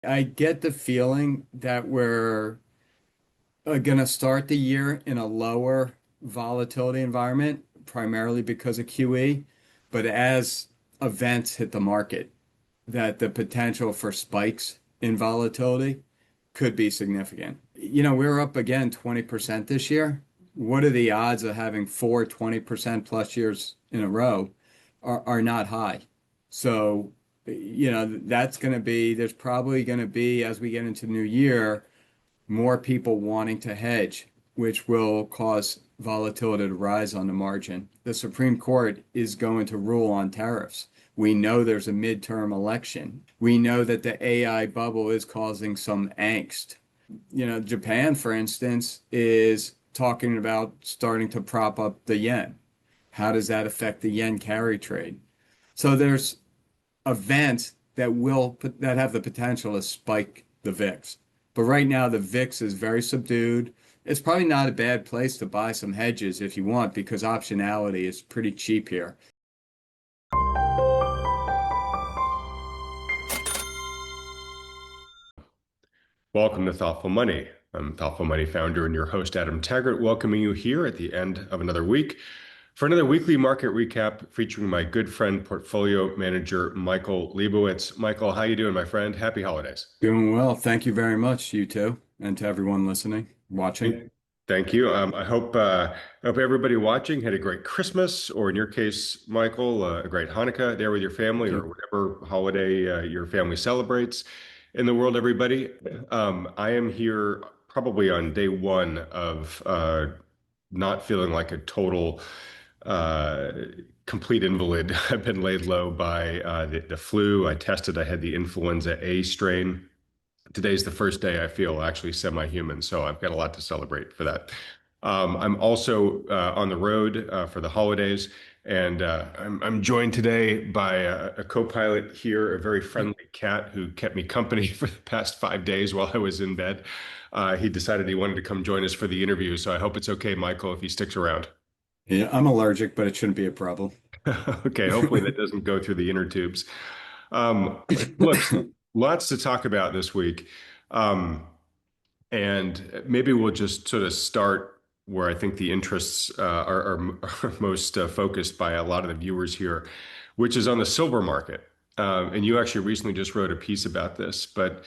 I get the feeling that we're going to start the year in a lower volatility environment, primarily because of QE. But as events hit the market, that the potential for spikes in volatility could be significant. We're up again 20% this year. What are the odds of having 20% plus years in a row are not high. So, that's going to be, there's probably going to be, as we get into the new year, more people wanting to hedge, which will cause volatility to rise on the margin. The Supreme Court is going to rule on tariffs. We know there's a midterm election. We know that the AI bubble is causing some angst. Japan, for instance, is talking about starting to prop up the yen. How does that affect the yen carry trade? So there's events that have the potential to spike the VIX. But right now the VIX is very subdued. It's probably not a bad place to buy some hedges if you want because optionality is pretty cheap here. Welcome to Thoughtful Money. I'm Thoughtful Money founder and your host, Adam Taggart, welcoming you here at the end of another week for another weekly market recap featuring my good friend, portfolio manager, Michael Lebowitz. Michael, how you doing, my friend? Happy holidays. Doing well. Thank you very much, you too, and to everyone listening, watching. Thank you. I hope everybody watching had a great Christmas, or in your case, Michael, a great Hanukkah there with your family, or whatever holiday your family celebrates in the world. Everybody, I am here probably on day one of not feeling like a total uh, complete invalid. I've been laid low by the flu. I tested. I had the influenza A strain. Today's the first day I feel actually semi-human, so I've got a lot to celebrate for that. I'm also on the road for the holidays, and I'm joined today by a co-pilot here, a very friendly cat who kept me company for the past 5 days while I was in bed. He decided he wanted to come join us for the interview, so I hope it's okay, Michael, if he sticks around. Yeah, I'm allergic, but it shouldn't be a problem. Okay, hopefully that doesn't go through the inner tubes. Look, lots to talk about this week. Um, And maybe we'll just sort of start where I think the interests are most focused by a lot of the viewers here, which is on the silver market. And you actually recently just wrote a piece about this, but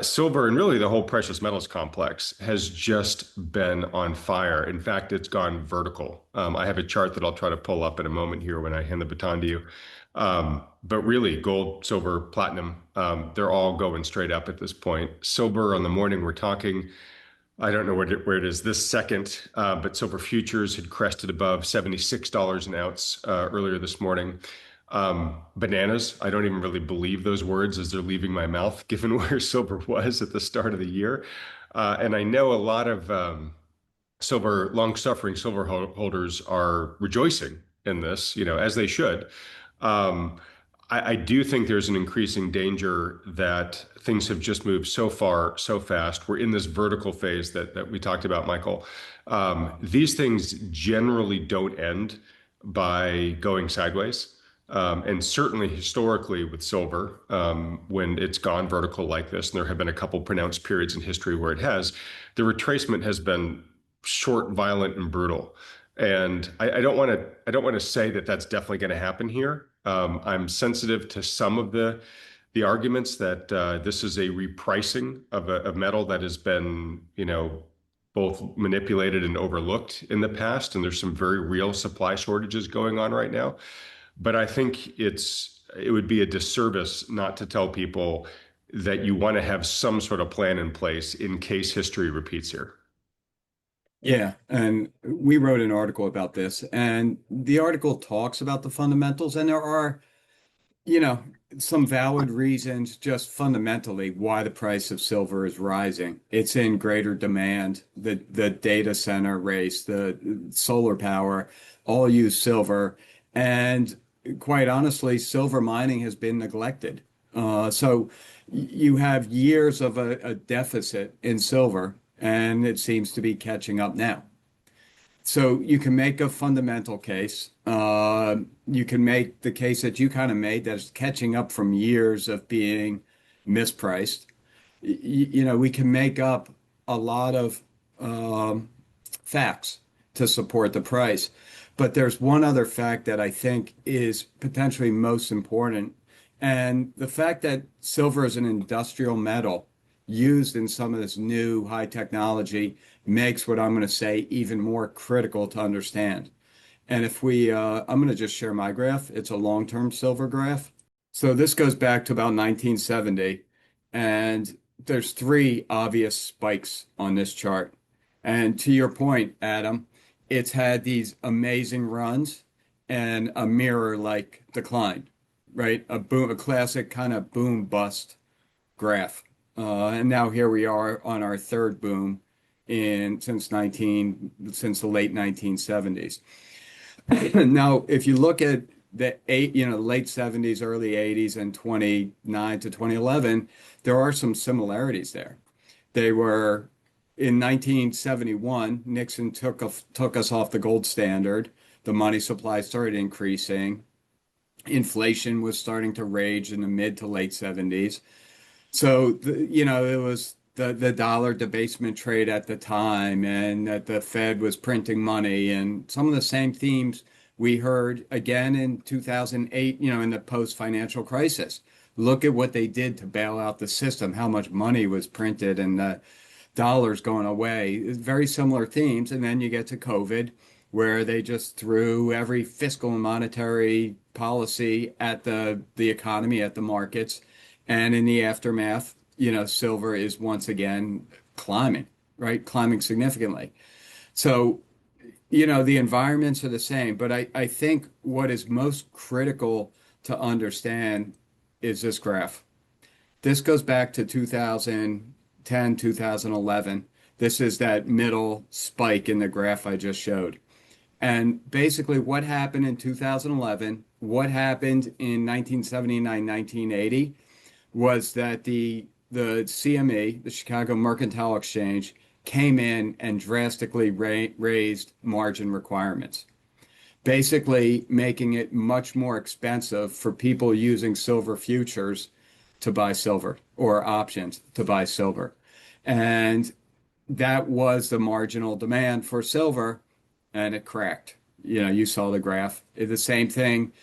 silver and really the whole precious metals complex has just been on fire. In fact, it's gone vertical. I have a chart that I'll try to pull up in a moment here when I hand the baton to you. But really, gold, silver, platinum, they're all going straight up at this point. Silver on the morning, we're talking, I don't know where it is this second, but silver futures had crested above $76 an ounce earlier this morning. Bananas, I don't even really believe those words as they're leaving my mouth, given where silver was at the start of the year. And I know a lot of long-suffering silver holders are rejoicing in this, as they should. Um, I do think there's an increasing danger that things have just moved so far, so fast. We're in this vertical phase that we talked about, Michael. These things generally don't end by going sideways. And certainly historically with silver, when it's gone vertical like this, and there have been a couple pronounced periods in history where it has, the retracement has been short, violent, and brutal. And I don't want to say that that's definitely going to happen here. I'm sensitive to some of the arguments that this is a repricing of metal that has been, both manipulated and overlooked in the past, and there's some very real supply shortages going on right now. But I think it would be a disservice not to tell people that you want to have some sort of plan in place in case history repeats here. Yeah, and we wrote an article about this, and the article talks about the fundamentals, and there are, you know, some valid reasons just fundamentally why the price of silver is rising. It's in greater demand. The data center race, the solar power, all use silver. And quite honestly, silver mining has been neglected. So you have years of a deficit in silver, and it seems to be catching up now. So you can make a fundamental case. You can make the case that you kind of made that it's catching up from years of being mispriced. We can make up a lot of um, facts to support the price. But there's one other fact that I think is potentially most important. And the fact that silver is an industrial metal used in some of this new high technology makes what I'm going to say even more critical to understand. And I'm going to just share my graph. It's a long-term silver graph. So this goes back to about 1970, and there's three obvious spikes on this chart. And to your point, Adam, it's had these amazing runs and a mirror-like decline, right? A classic kind of boom bust graph. And now here we are on our third boom since the late 1970s. Now, if you look at late 70s, early 80s, and 29 to 2011, there are some similarities there. They were in 1971, Nixon took us off the gold standard. The money supply started increasing. Inflation was starting to rage in the mid to late 70s. So, it was the dollar debasement trade at the time, and that the Fed was printing money, and some of the same themes we heard again in 2008, in the post-financial crisis. Look at what they did to bail out the system, how much money was printed, and the dollars going away. Very similar themes. And then you get to COVID, where they just threw every fiscal and monetary policy at the economy, at the markets. And in the aftermath, silver is once again climbing, right? Climbing significantly. So, the environments are the same, but I think what is most critical to understand is this graph. This goes back to 2010, 2011. This is that middle spike in the graph I just showed. And basically, what happened in 2011, what happened in 1979, 1980, was that the CME, the Chicago Mercantile Exchange, came in and drastically raised margin requirements, basically making it much more expensive for people using silver futures to buy silver or options to buy silver. And that was the marginal demand for silver, and it cracked. You saw the graph. The same thing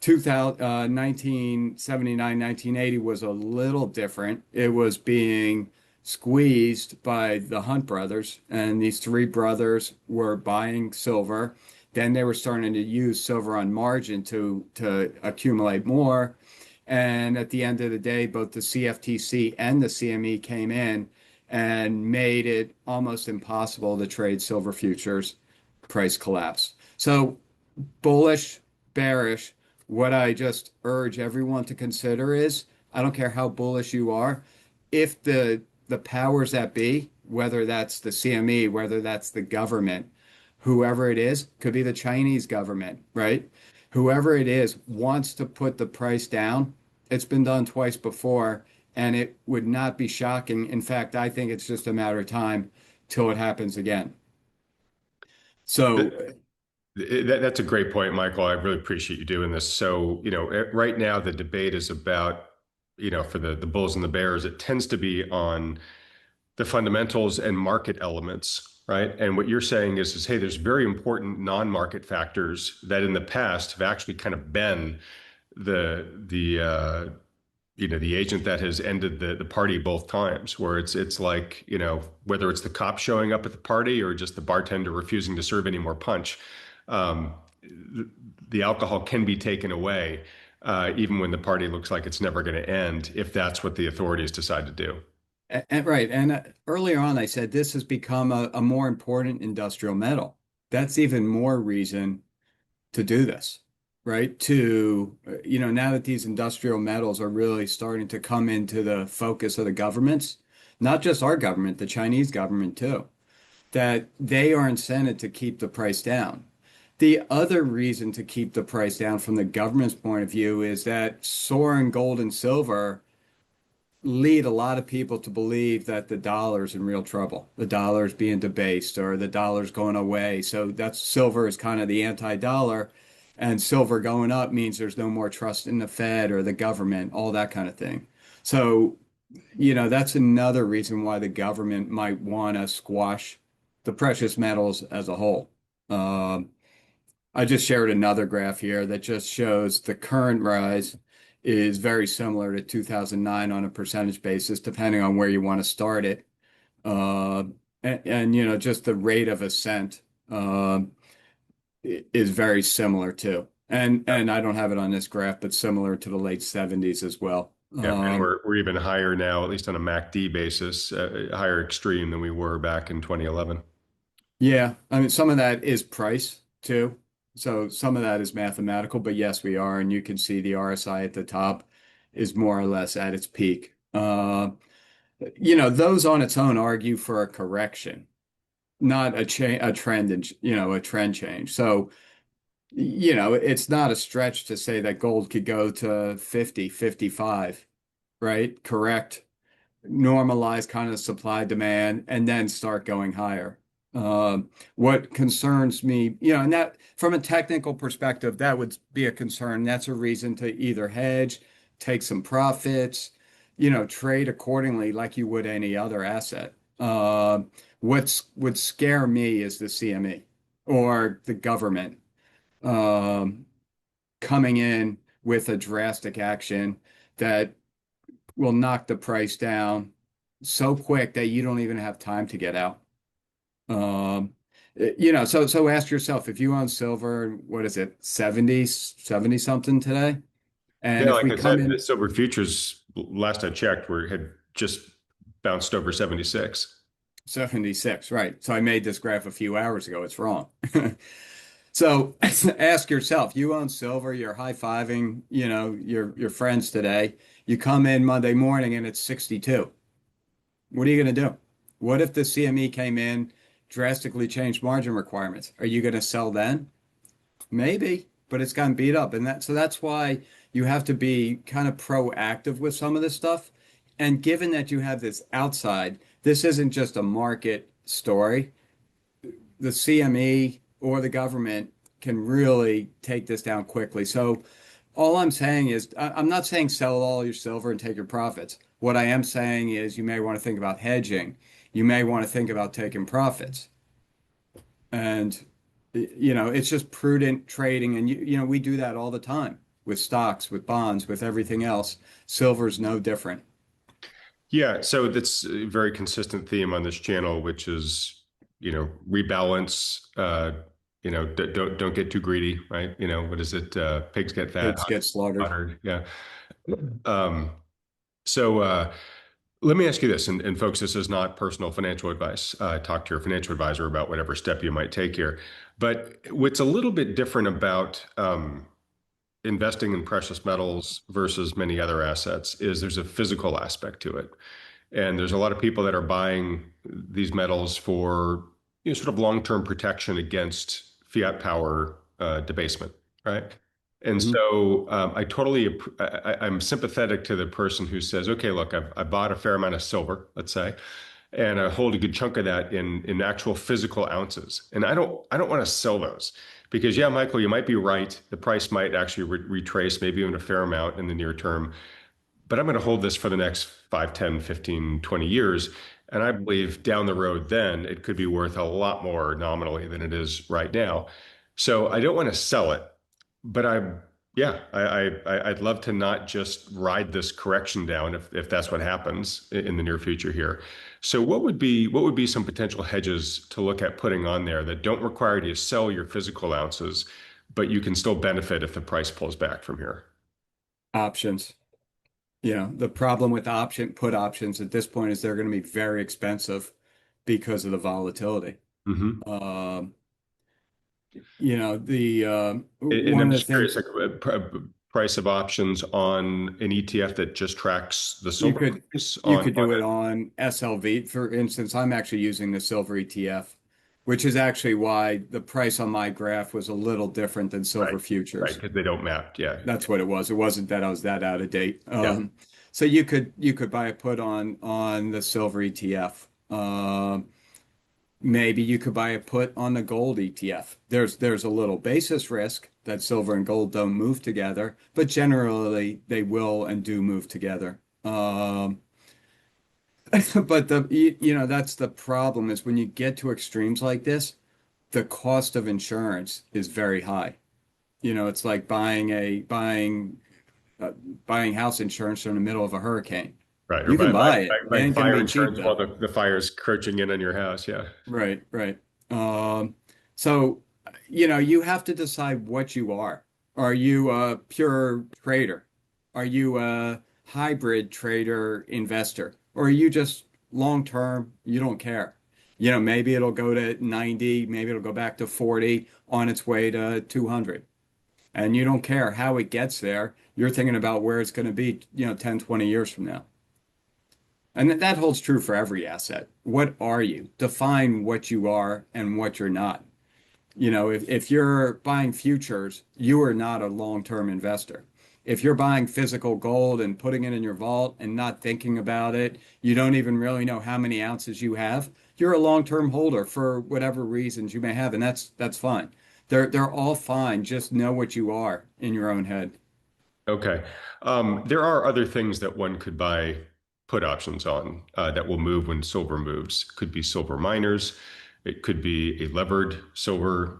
1979, 1980 was a little different. It was being squeezed by the Hunt brothers, and these three brothers were buying silver. Then they were starting to use silver on margin to accumulate more. And at the end of the day, both the CFTC and the CME came in and made it almost impossible to trade silver futures. Price collapsed. So bullish, bearish. What I just urge everyone to consider is I don't care how bullish you are, if the powers that be, whether that's the CME, whether that's the government, whoever it is, could be the Chinese government, right? Whoever it is wants to put the price down. It's been done twice before, and it would not be shocking. In fact, I think it's just a matter of time till it happens again. So, That's a great point, Michael. I really appreciate you doing this. So, right now the debate is about, for the bulls and the bears, it tends to be on the fundamentals and market elements, right? And what you're saying is hey, there's very important non-market factors that in the past have actually kind of been the agent that has ended the party both times, where it's like, whether it's the cop showing up at the party or just the bartender refusing to serve any more punch, um, the alcohol can be taken away, even when the party looks like it's never going to end, if that's what the authorities decide to do. right. And earlier on, I said this has become a more important industrial metal. That's even more reason to do this, right? Now that these industrial metals are really starting to come into the focus of the governments, not just our government, the Chinese government too, that they are incented to keep the price down. The other reason to keep the price down from the government's point of view is that soaring gold and silver lead a lot of people to believe that the dollar's in real trouble. The dollar's being debased or the dollar's going away. So that's silver is kind of the anti-dollar, and silver going up means there's no more trust in the Fed or the government, all that kind of thing. So That's another reason why the government might want to squash the precious metals as a whole. Um, I just shared another graph here that just shows the current rise is very similar to 2009 on a percentage basis, depending on where you want to start it. Uh, and just the rate of ascent is very similar too. And I don't have it on this graph, but similar to the late 70s as well. Yeah, and we're even higher now, at least on a MACD basis, higher extreme than we were back in 2011. Yeah, I mean, some of that is price too. So some of that is mathematical, but yes, we are. And you can see the RSI at the top is more or less at its peak. Those on its own argue for a correction, not a trend and, a trend change. So, it's not a stretch to say that gold could go to 50, 55, right? Correct, normalize kind of supply demand and then start going higher. What concerns me, and that from a technical perspective, that would be a concern. That's a reason to either hedge, take some profits, trade accordingly like you would any other asset. What would scare me is the CME or the government um, coming in with a drastic action that will knock the price down so quick that you don't even have time to get out. So ask yourself if you own silver, what is it, 70 something today? And Yeah, if like we I come said, the in silver futures, last I checked, were had just bounced over 76. 76, right? So I made this graph a few hours ago. It's wrong. So ask yourself, you own silver, you're high-fiving, your friends today. You come in Monday morning and it's 62. What are you going to do? What if the CME came in, drastically changed margin requirements? Are you going to sell then? Maybe, but it's gotten beat up. And that's why you have to be kind of proactive with some of this stuff. And given that you have this outside, this isn't just a market story. The CME or the government can really take this down quickly. So all I'm saying is, I'm not saying sell all your silver and take your profits. What I am saying is you may want to think about hedging. You may want to think about taking profits. And, it's just prudent trading. And, we do that all the time with stocks, with bonds, with everything else. Silver's no different. Yeah, so that's a very consistent theme on this channel, which is, rebalance. Don't get too greedy, right? What is it? Pigs get fat, Pigs hogs get slaughtered. slaughtered. Yeah. Um, so let me ask you this, and folks, this is not personal financial advice. Talk to your financial advisor about whatever step you might take here. But what's a little bit different about investing in precious metals versus many other assets is there's a physical aspect to it. And there's a lot of people that are buying these metals for sort of long-term protection against fiat power debasement, right? And Mhm. so I'm sympathetic to the person who says, okay, look, I bought a fair amount of silver, let's say, and I hold a good chunk of that in actual physical ounces, and I don't want to sell those because yeah, Michael, you might be right. The price might actually retrace, maybe even a fair amount in the near term, but I'm going to hold this for the next 5, 10, 15, 20 years. And I believe down the road, then it could be worth a lot more nominally than it is right now. So I don't want to sell it, but yeah, I'd love to not just ride this correction down if that's what happens in the near future here. So what would be some potential hedges to look at putting on there that don't require you to sell your physical ounces, but you can still benefit if the price pulls back from here? Options. The problem with put options at this point is they're going to be very expensive because of the volatility. Hmm. Um, the And one I'm of the just curious, things like price of options on an ETF that just tracks the you silver could price you on could do it on SLV, for instance. I'm actually using the silver ETF, which is actually why the price on my graph was a little different than right, silver right, futures. because they don't map. Yeah, That's what it was. It wasn't that I was that out of date. yeah. So you could buy a put on the silver ETF. Maybe you could buy a put on the gold ETF. There's a little basis risk that silver and gold don't move together, but generally they will and do move together. But that's the problem is when you get to extremes like this, the cost of insurance is very high. It's like uh, buying house insurance in the middle of a hurricane. Right. Or You can buy it. It buying ain't going to fire be cheap insurance while though. the fire's crouching in on your house. Yeah. Right, right. Um, so, you have to decide what you are. Are you a pure trader? Are you a hybrid trader investor? Or are you just long term? You don't care. Maybe it'll go to 90, maybe it'll go back to 40 on its way to 200. And you don't care how it gets there. You're thinking about where it's going to be, 10, 20 years from now. And that holds true for every asset. What are you? Define what you are and what you're not. If you're buying futures, you are not a long-term investor. If you're buying physical gold and putting it in your vault and not thinking about it, you don't even really know how many ounces you have, you're a long-term holder for whatever reasons you may have, and that's fine. They're all fine. Just know what you are in your own head. Okay. There are other things that one could buy put options on that will move when silver moves. Could be silver miners. It could be a levered silver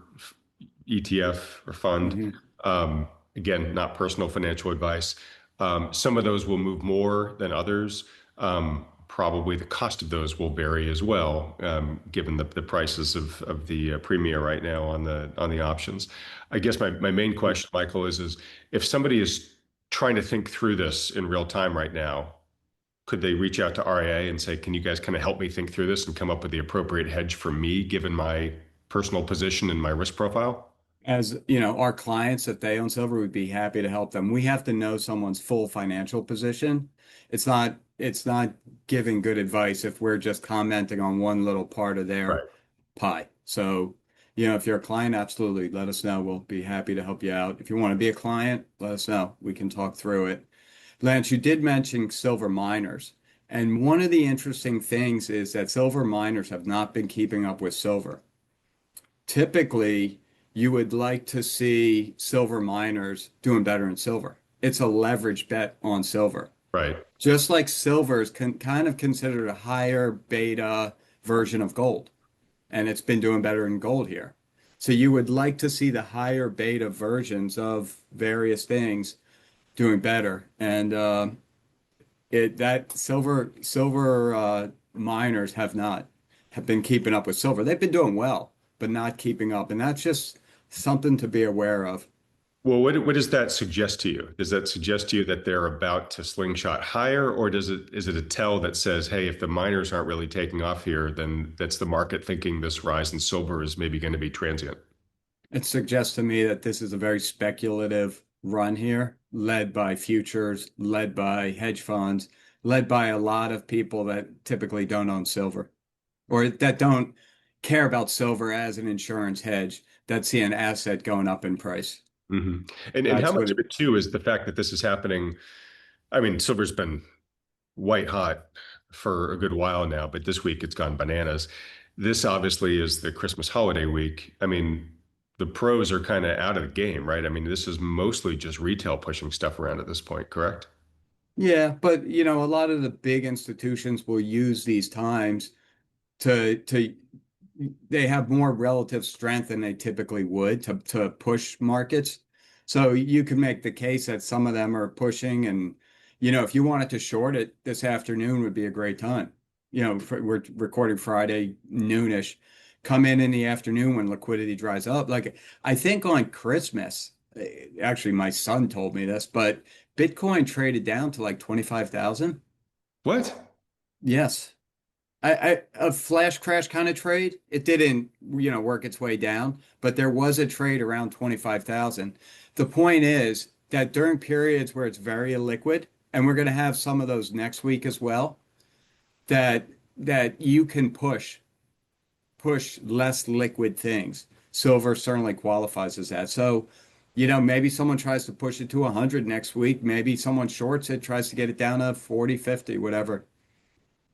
ETF or fund. Mhm. Again, not personal financial advice. Some of those will move more than others. Probably the cost of those will vary as well, given the prices of the premium right now on the options. I guess my main question, Michael, is if somebody is trying to think through this in real time right now, could they reach out to RIA and say, can you guys kind of help me think through this and come up with the appropriate hedge for me, given my personal position and my risk profile? As our clients, if they own silver, we'd be happy to help them. We have to know someone's full financial position. It's not giving good advice if we're just commenting on one little part of their Right. pie. So, if you're a client, absolutely let us know. We'll be happy to help you out. If you want to be a client, let us know. We can talk through it. Lance, you did mention silver miners. And one of the interesting things is that silver miners have not been keeping up with silver. Typically, you would like to see silver miners doing better in silver. It's a leverage bet on silver. Right. Just like silver is kind of considered a higher beta version of gold, and it's been doing better in gold here. So you would like to see the higher beta versions of various things doing better, and it that silver miners have been keeping up with silver. They've been doing well, but not keeping up, and that's just something to be aware of. Well, what does that suggest to you? Does that suggest to you that they're about to slingshot higher, or is it a tell that says, hey, if the miners aren't really taking off here, then that's the market thinking this rise in silver is maybe going to be transient? It suggests to me that this is a very speculative run here, led by futures, led by hedge funds, led by a lot of people that typically don't own silver or that don't care about silver as an insurance hedge that see an asset going up in price. hmm and how That's what much of it, it too is the fact that this is happening? I mean, silver's been white hot for a good while now, but this week it's gone bananas. This obviously is the Christmas holiday week. I mean, the pros are kind of out of the game, right? I mean, this is mostly just retail pushing stuff around at this point, correct? yeah, but a lot of the big institutions will use these times to they have more relative strength than they typically would to push markets. So you can make the case that some of them are pushing, and if you wanted to short it this afternoon would be a great time. We're recording Friday noonish. Come in the afternoon when liquidity dries up. Like I think on Christmas, actually my son told me this, but Bitcoin traded down to like 25,000. What? Yes. A flash crash kind of trade. It didn't, work its way down, but there was a trade around 25,000. The point is that during periods where it's very illiquid, and we're going to have some of those next week as well, that you can push less liquid things. Silver certainly qualifies as that. So, maybe someone tries to push it to 100 next week. Maybe someone shorts it, tries to get it down to 40, 50, whatever.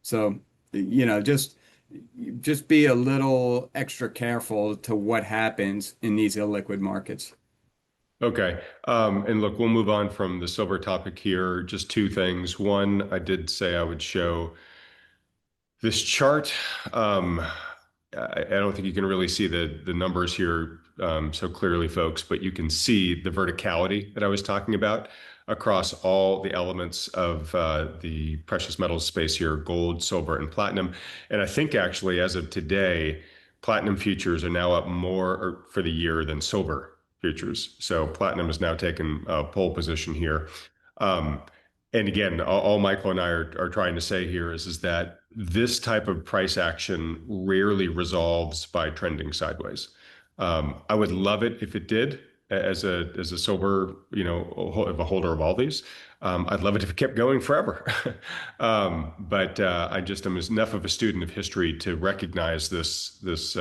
So, just be a little extra careful to what happens in these illiquid markets. Okay. And look, we'll move on from the silver topic here. Just two things. One, I did say I would show This chart, um, I don't think you can really see the numbers here so clearly, folks, but you can see the verticality that I was talking about across all the elements of the precious metals space here, gold, silver, and platinum. And I think actually, as of today, platinum futures are now up more for the year than silver futures. So platinum has now taken a pole position here. Um, and again, all Michael and I are trying to say here is that this type of price action rarely resolves by trending sideways. I would love it if it did as a silver, a holder of all these. I'd love it if it kept going forever. But I just am enough of a student of history to recognize this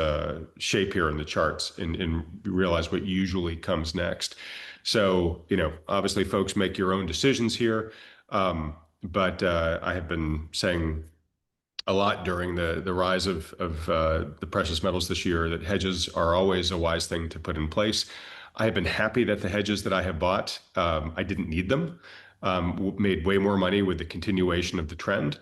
shape here in the charts and realize what usually comes next. So, obviously, folks make your own decisions here. But I have been saying a lot during the rise of the precious metals this year that hedges are always a wise thing to put in place. I have been happy that the hedges that I have bought, I didn't need them. Made way more money with the continuation of the trend,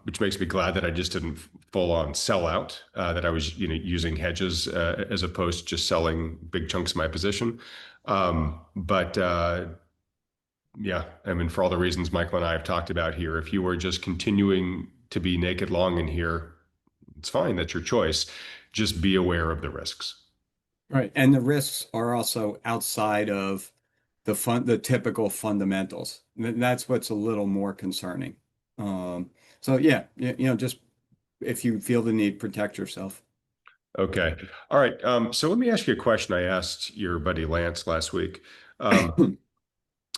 which makes me glad that I just didn't full on sell out. That I was, using hedges as opposed to just selling big chunks of my position. But Yeah, I mean, for all the reasons Michael and I have talked about here, if you were just continuing to be naked long in here, it's fine. That's your choice. Just be aware of the risks. Right. And the risks are also outside of the typical fundamentals. That's what's a little more concerning. So yeah, just if you feel the need, protect yourself. Okay. All right. So let me ask you a question I asked your buddy Lance last week. Um,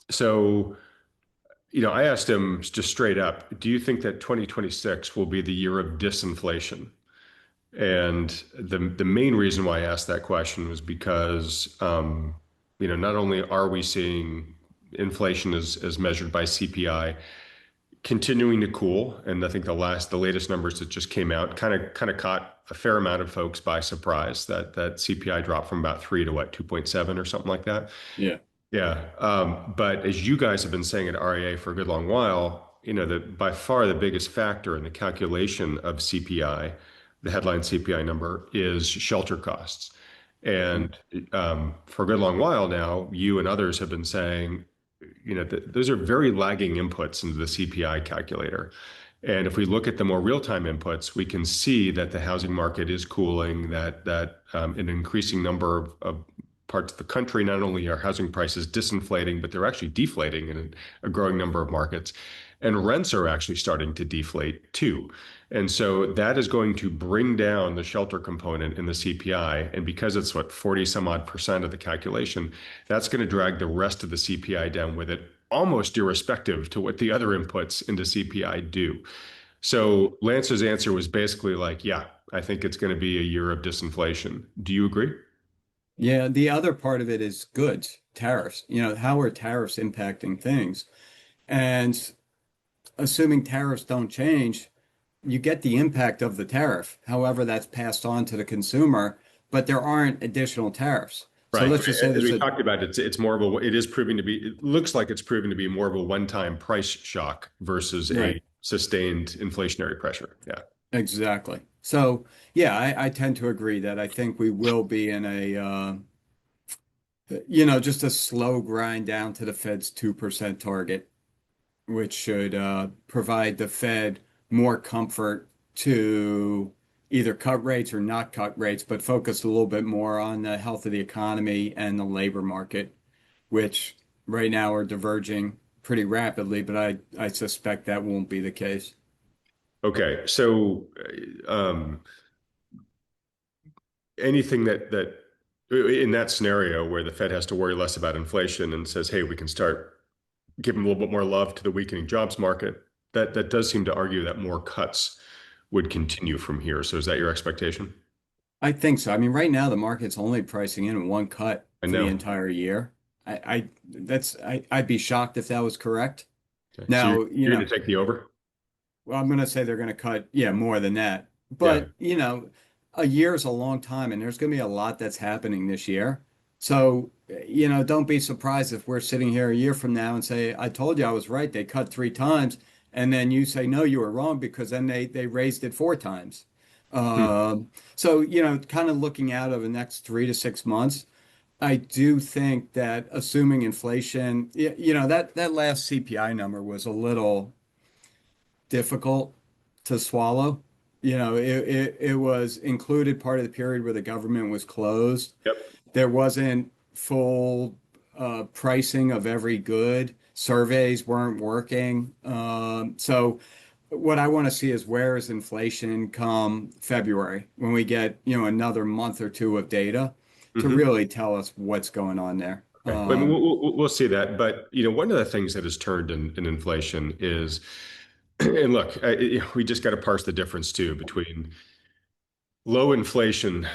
so, I asked him just straight up, do you think that 2026 will be the year of disinflation? And the main reason why I asked that question was because not only are we seeing inflation as measured by CPI continuing to cool, and I think the latest numbers that just came out kind of caught a fair amount of folks by surprise that CPI dropped from about 3 to what, 2.7 or something like that. Yeah. Yeah. But as you guys have been saying at REA for a good long while, that by far the biggest factor in the calculation of CPI, the headline CPI number, is shelter costs. And for a good long while now, you and others have been saying, those are very lagging inputs into the CPI calculator. And if we look at the more real-time inputs, we can see that the housing market is cooling, that an increasing number of parts of the country, not only are housing prices disinflating, but they're actually deflating in a growing number of markets. And rents are actually starting to deflate too. And so that is going to bring down the shelter component in the CPI. And because it's 40 some odd percent of the calculation, that's going to drag the rest of the CPI down with it, almost irrespective to what the other inputs into CPI do. So Lance's answer was basically like, yeah, I think it's going to be a year of disinflation. Do you agree? Yeah, the other part of it is goods, tariffs. How are tariffs impacting things? And assuming tariffs don't change, you get the impact of the tariff. However, that's passed on to the consumer, but there aren't additional tariffs. So Right. let's just say As there's we a talked about, it's more of it is proving to be, it looks like it's proving to be more of a one-time price shock versus a right, sustained inflationary pressure. Yeah. exactly. So yeah, I tend to agree that I think we will be in just a slow grind down to the Fed's 2% target, which should provide the Fed more comfort to either cut rates or not cut rates, but focus a little bit more on the health of the economy and the labor market, which right now are diverging pretty rapidly, but I suspect that won't be the case. Okay. So, anything that in that scenario where the Fed has to worry less about inflation and says, hey, we can start giving a little bit more love to the weakening jobs market, that does seem to argue that more cuts would continue from here. So is that your expectation? I think so. I mean, right now the market's only pricing in one cut I for the know. entire year. I'd be shocked if that was correct. Okay. So Now, you're going to take the over? well, I'm going to say they're going to cut, yeah, more than that. Yeah. But, a year is a long time, and there's going to be a lot that's happening this year. So, don't be surprised if we're sitting here a year from now and say, I told you I was right. They cut three times, And then you say, no, you were wrong because then they raised it four times. Hmm. So, kind of looking out over the next 3 to 6 months, I do think that assuming inflation, that last CPI number was a little difficult to swallow. It was included part of the period where the government was closed. Yep. There wasn't full pricing of every good. Surveys weren't working. So what I want to see is where is inflation come February when we get, another month or two of data to Hmm. really tell us what's going on there. Okay. I mean, we'll see that, but one of the things that has turned in inflation is, and look, we just got to parse the difference too between low inflation,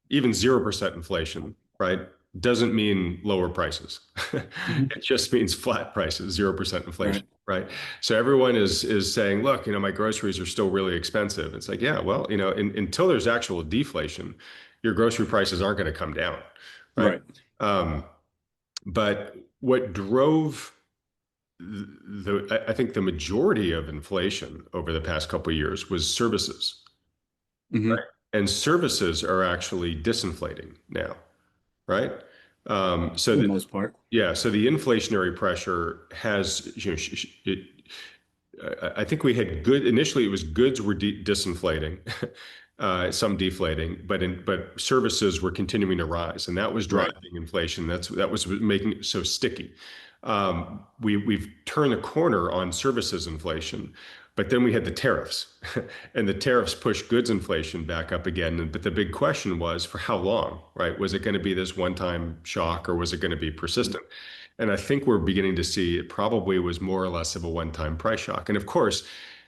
even 0% inflation, right? Doesn't mean lower prices. Mhm. It just means flat prices, 0% inflation, Right, right? So everyone is saying, look, my groceries are still really expensive. It's like, yeah, well, until there's actual deflation, your grocery prices aren't going to come down, right? right. Um, but what drove I think the majority of inflation over the past couple of years was services, Hmm. and services are actually disinflating now, right? So For the that most part. yeah, so the inflationary pressure has, I think we had good initially. It was goods were disinflating, some deflating, but services were continuing to rise, and that was Right, driving inflation. That was making it so sticky. We've turned the corner on services inflation, but then we had the tariffs, and the tariffs pushed goods inflation back up again. But the big question was for how long, right? Was it going to be this one-time shock, or was it going to be persistent? And I think we're beginning to see it probably was more or less of a one-time price shock. And of course,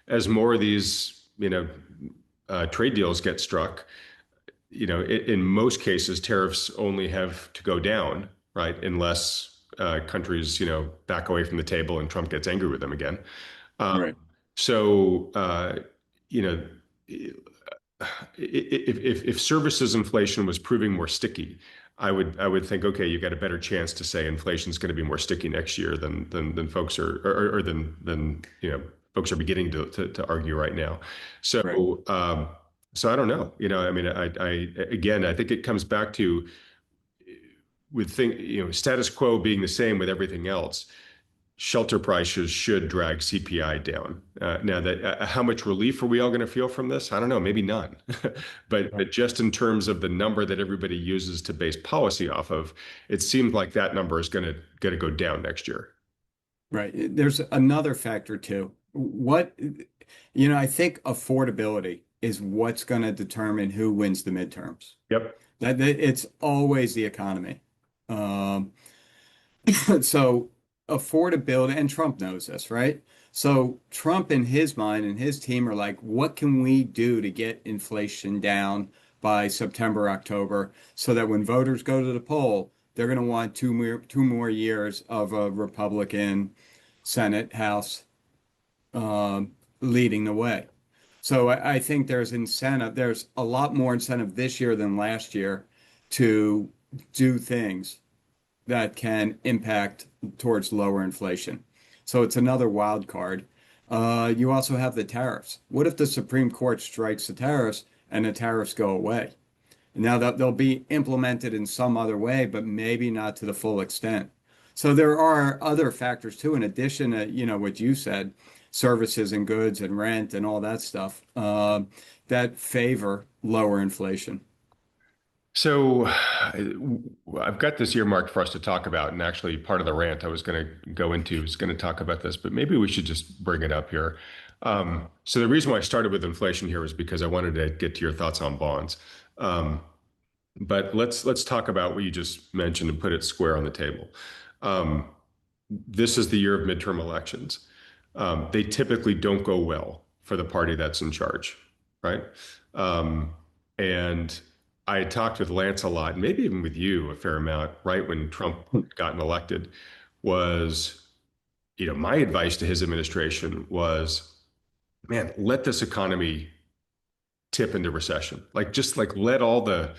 as more of these, trade deals get struck, in most cases, tariffs only have to go down, right? Unless countries, back away from the table and Trump gets angry with them again. Um, right, so, you know, if services inflation was proving more sticky, I would think, okay, you got a better chance to say inflation is going to be more sticky next year than folks are, or than folks are beginning to argue right now. right. So I don't know. I mean, I again, I think it comes back to with think status quo being the same with everything else. Shelter prices should drag CPI down. Now that how much relief are we all going to feel from this? I don't know, maybe none. But just in terms of the number that everybody uses to base policy off of, it seems like that number is going to go down next year. Right. There's another factor too. I think affordability is what's going to determine who wins the midterms. Yep. It's always the economy. Um, so affordability, and Trump knows this, right? So Trump in his mind and his team are like, what can we do to get inflation down by September, October, so that when voters go to the poll, they're going to want two more years of a Republican Senate, House, leading the way. So I think there's incentive. There's a lot more incentive this year than last year to do things that can impact towards lower inflation. So it's another wild card. You also have the tariffs. What if the Supreme Court strikes the tariffs and the tariffs go away? Now that they'll be implemented in some other way, but maybe not to the full extent. So there are other factors too, in addition to, what you said, services and goods and rent and all that stuff, that favor lower inflation. So I've got this earmarked for us to talk about, and actually part of the rant I was going to go into is going to talk about this, but maybe we should just bring it up here. So the reason why I started with inflation here was because I wanted to get to your thoughts on bonds. Um, but let's talk about what you just mentioned and put it square on the table. Um, this is the year of midterm elections. They typically don't go well for the party that's in charge, right? Um, and I had talked with Lance a lot, and maybe even with you a fair amount, right when Trump had gotten elected, was, my advice to his administration was, man, let this economy tip into recession. Like just like let all the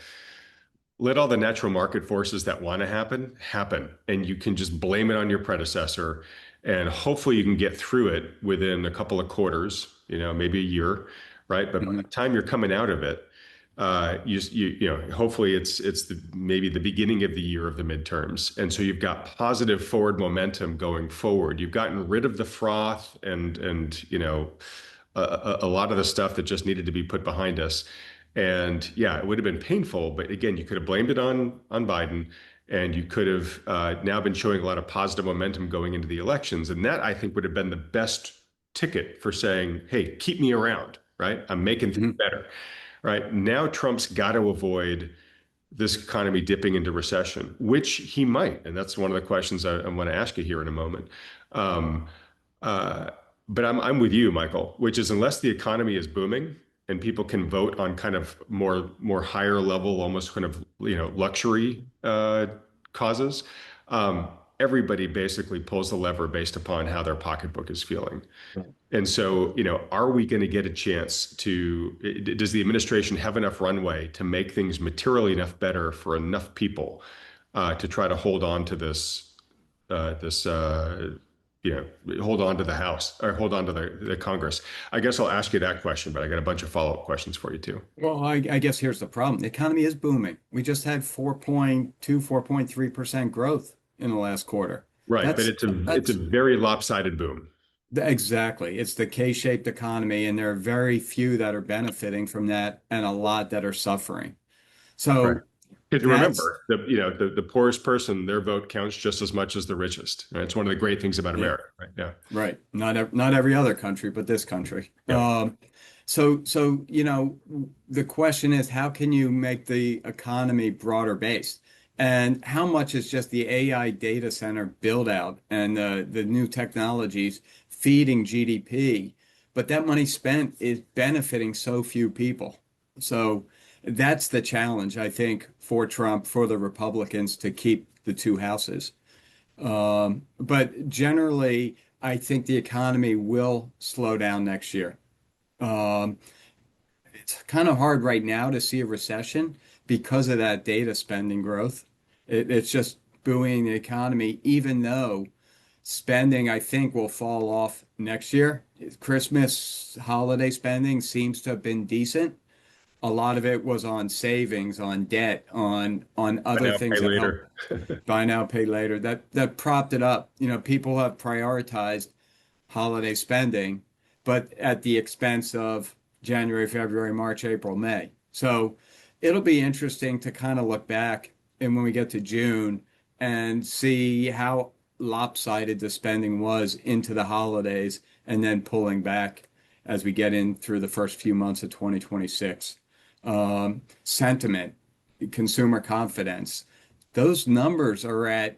natural market forces that want to happen, and you can just blame it on your predecessor. And hopefully you can get through it within a couple of quarters, maybe a year, right? But by the Mhm. time you're coming out of it, hopefully it's maybe the beginning of the year of the midterms, and so you've got positive forward momentum going forward. You've gotten rid of the froth and a lot of the stuff that just needed to be put behind us. And yeah, it would have been painful, but again, you could have blamed it on Biden, and you could have now been showing a lot of positive momentum going into the elections, and that I think would have been the best ticket for saying, "Hey, keep me around, right? I'm making things Mhm. better." Right now, Trump's got to avoid this economy dipping into recession, which he might, and that's one of the questions I want to ask you here in a moment. Um, uh, but I'm with you, Michael, which is unless the economy is booming and people can vote on kind of more higher level, almost kind of luxury causes, everybody basically pulls the lever based upon how their pocketbook is feeling. And so, are we going to get a chance to, does the administration have enough runway to make things materially enough better for enough people to try to hold on to this, hold on to the House or hold on to the Congress? I guess I'll ask you that question, but I got a bunch of follow-up questions for you too. Well, I guess here's the problem. The economy is booming. We just had 4.2, 4.3% growth in the last quarter. Right, but That's it's a that's very lopsided boom. exactly. It's the K-shaped economy, and there are very few that are benefiting from that and a lot that are suffering. Right. So Because that's remember, the poorest person, their vote counts just as much as the richest. Right? It's one of the great things about yeah. America, right? Yeah. Right. Not every other country, but this country. Yeah. So the question is, how can you make the economy broader based? And how much is just the AI data center build out and the new technologies feeding GDP? But that money spent is benefiting so few people. So that's the challenge, I think, for Trump, for the Republicans to keep the two houses. But generally, I think the economy will slow down next year. Um, it's kind of hard right now to see a recession because of that data spending growth. It's just buoying the economy, even though spending, I think, will fall off next year. Christmas holiday spending seems to have been decent. A lot of it was on savings, on debt, on Buy other now, pay things that help later. buy now, pay later. That propped it up. People have prioritized holiday spending, but at the expense of January, February, March, April, May. So it'll be interesting to kind of look back and when we get to June and see how lopsided the spending was into the holidays and then pulling back as we get in through the first few months of 2026. Sentiment, consumer confidence, those numbers are at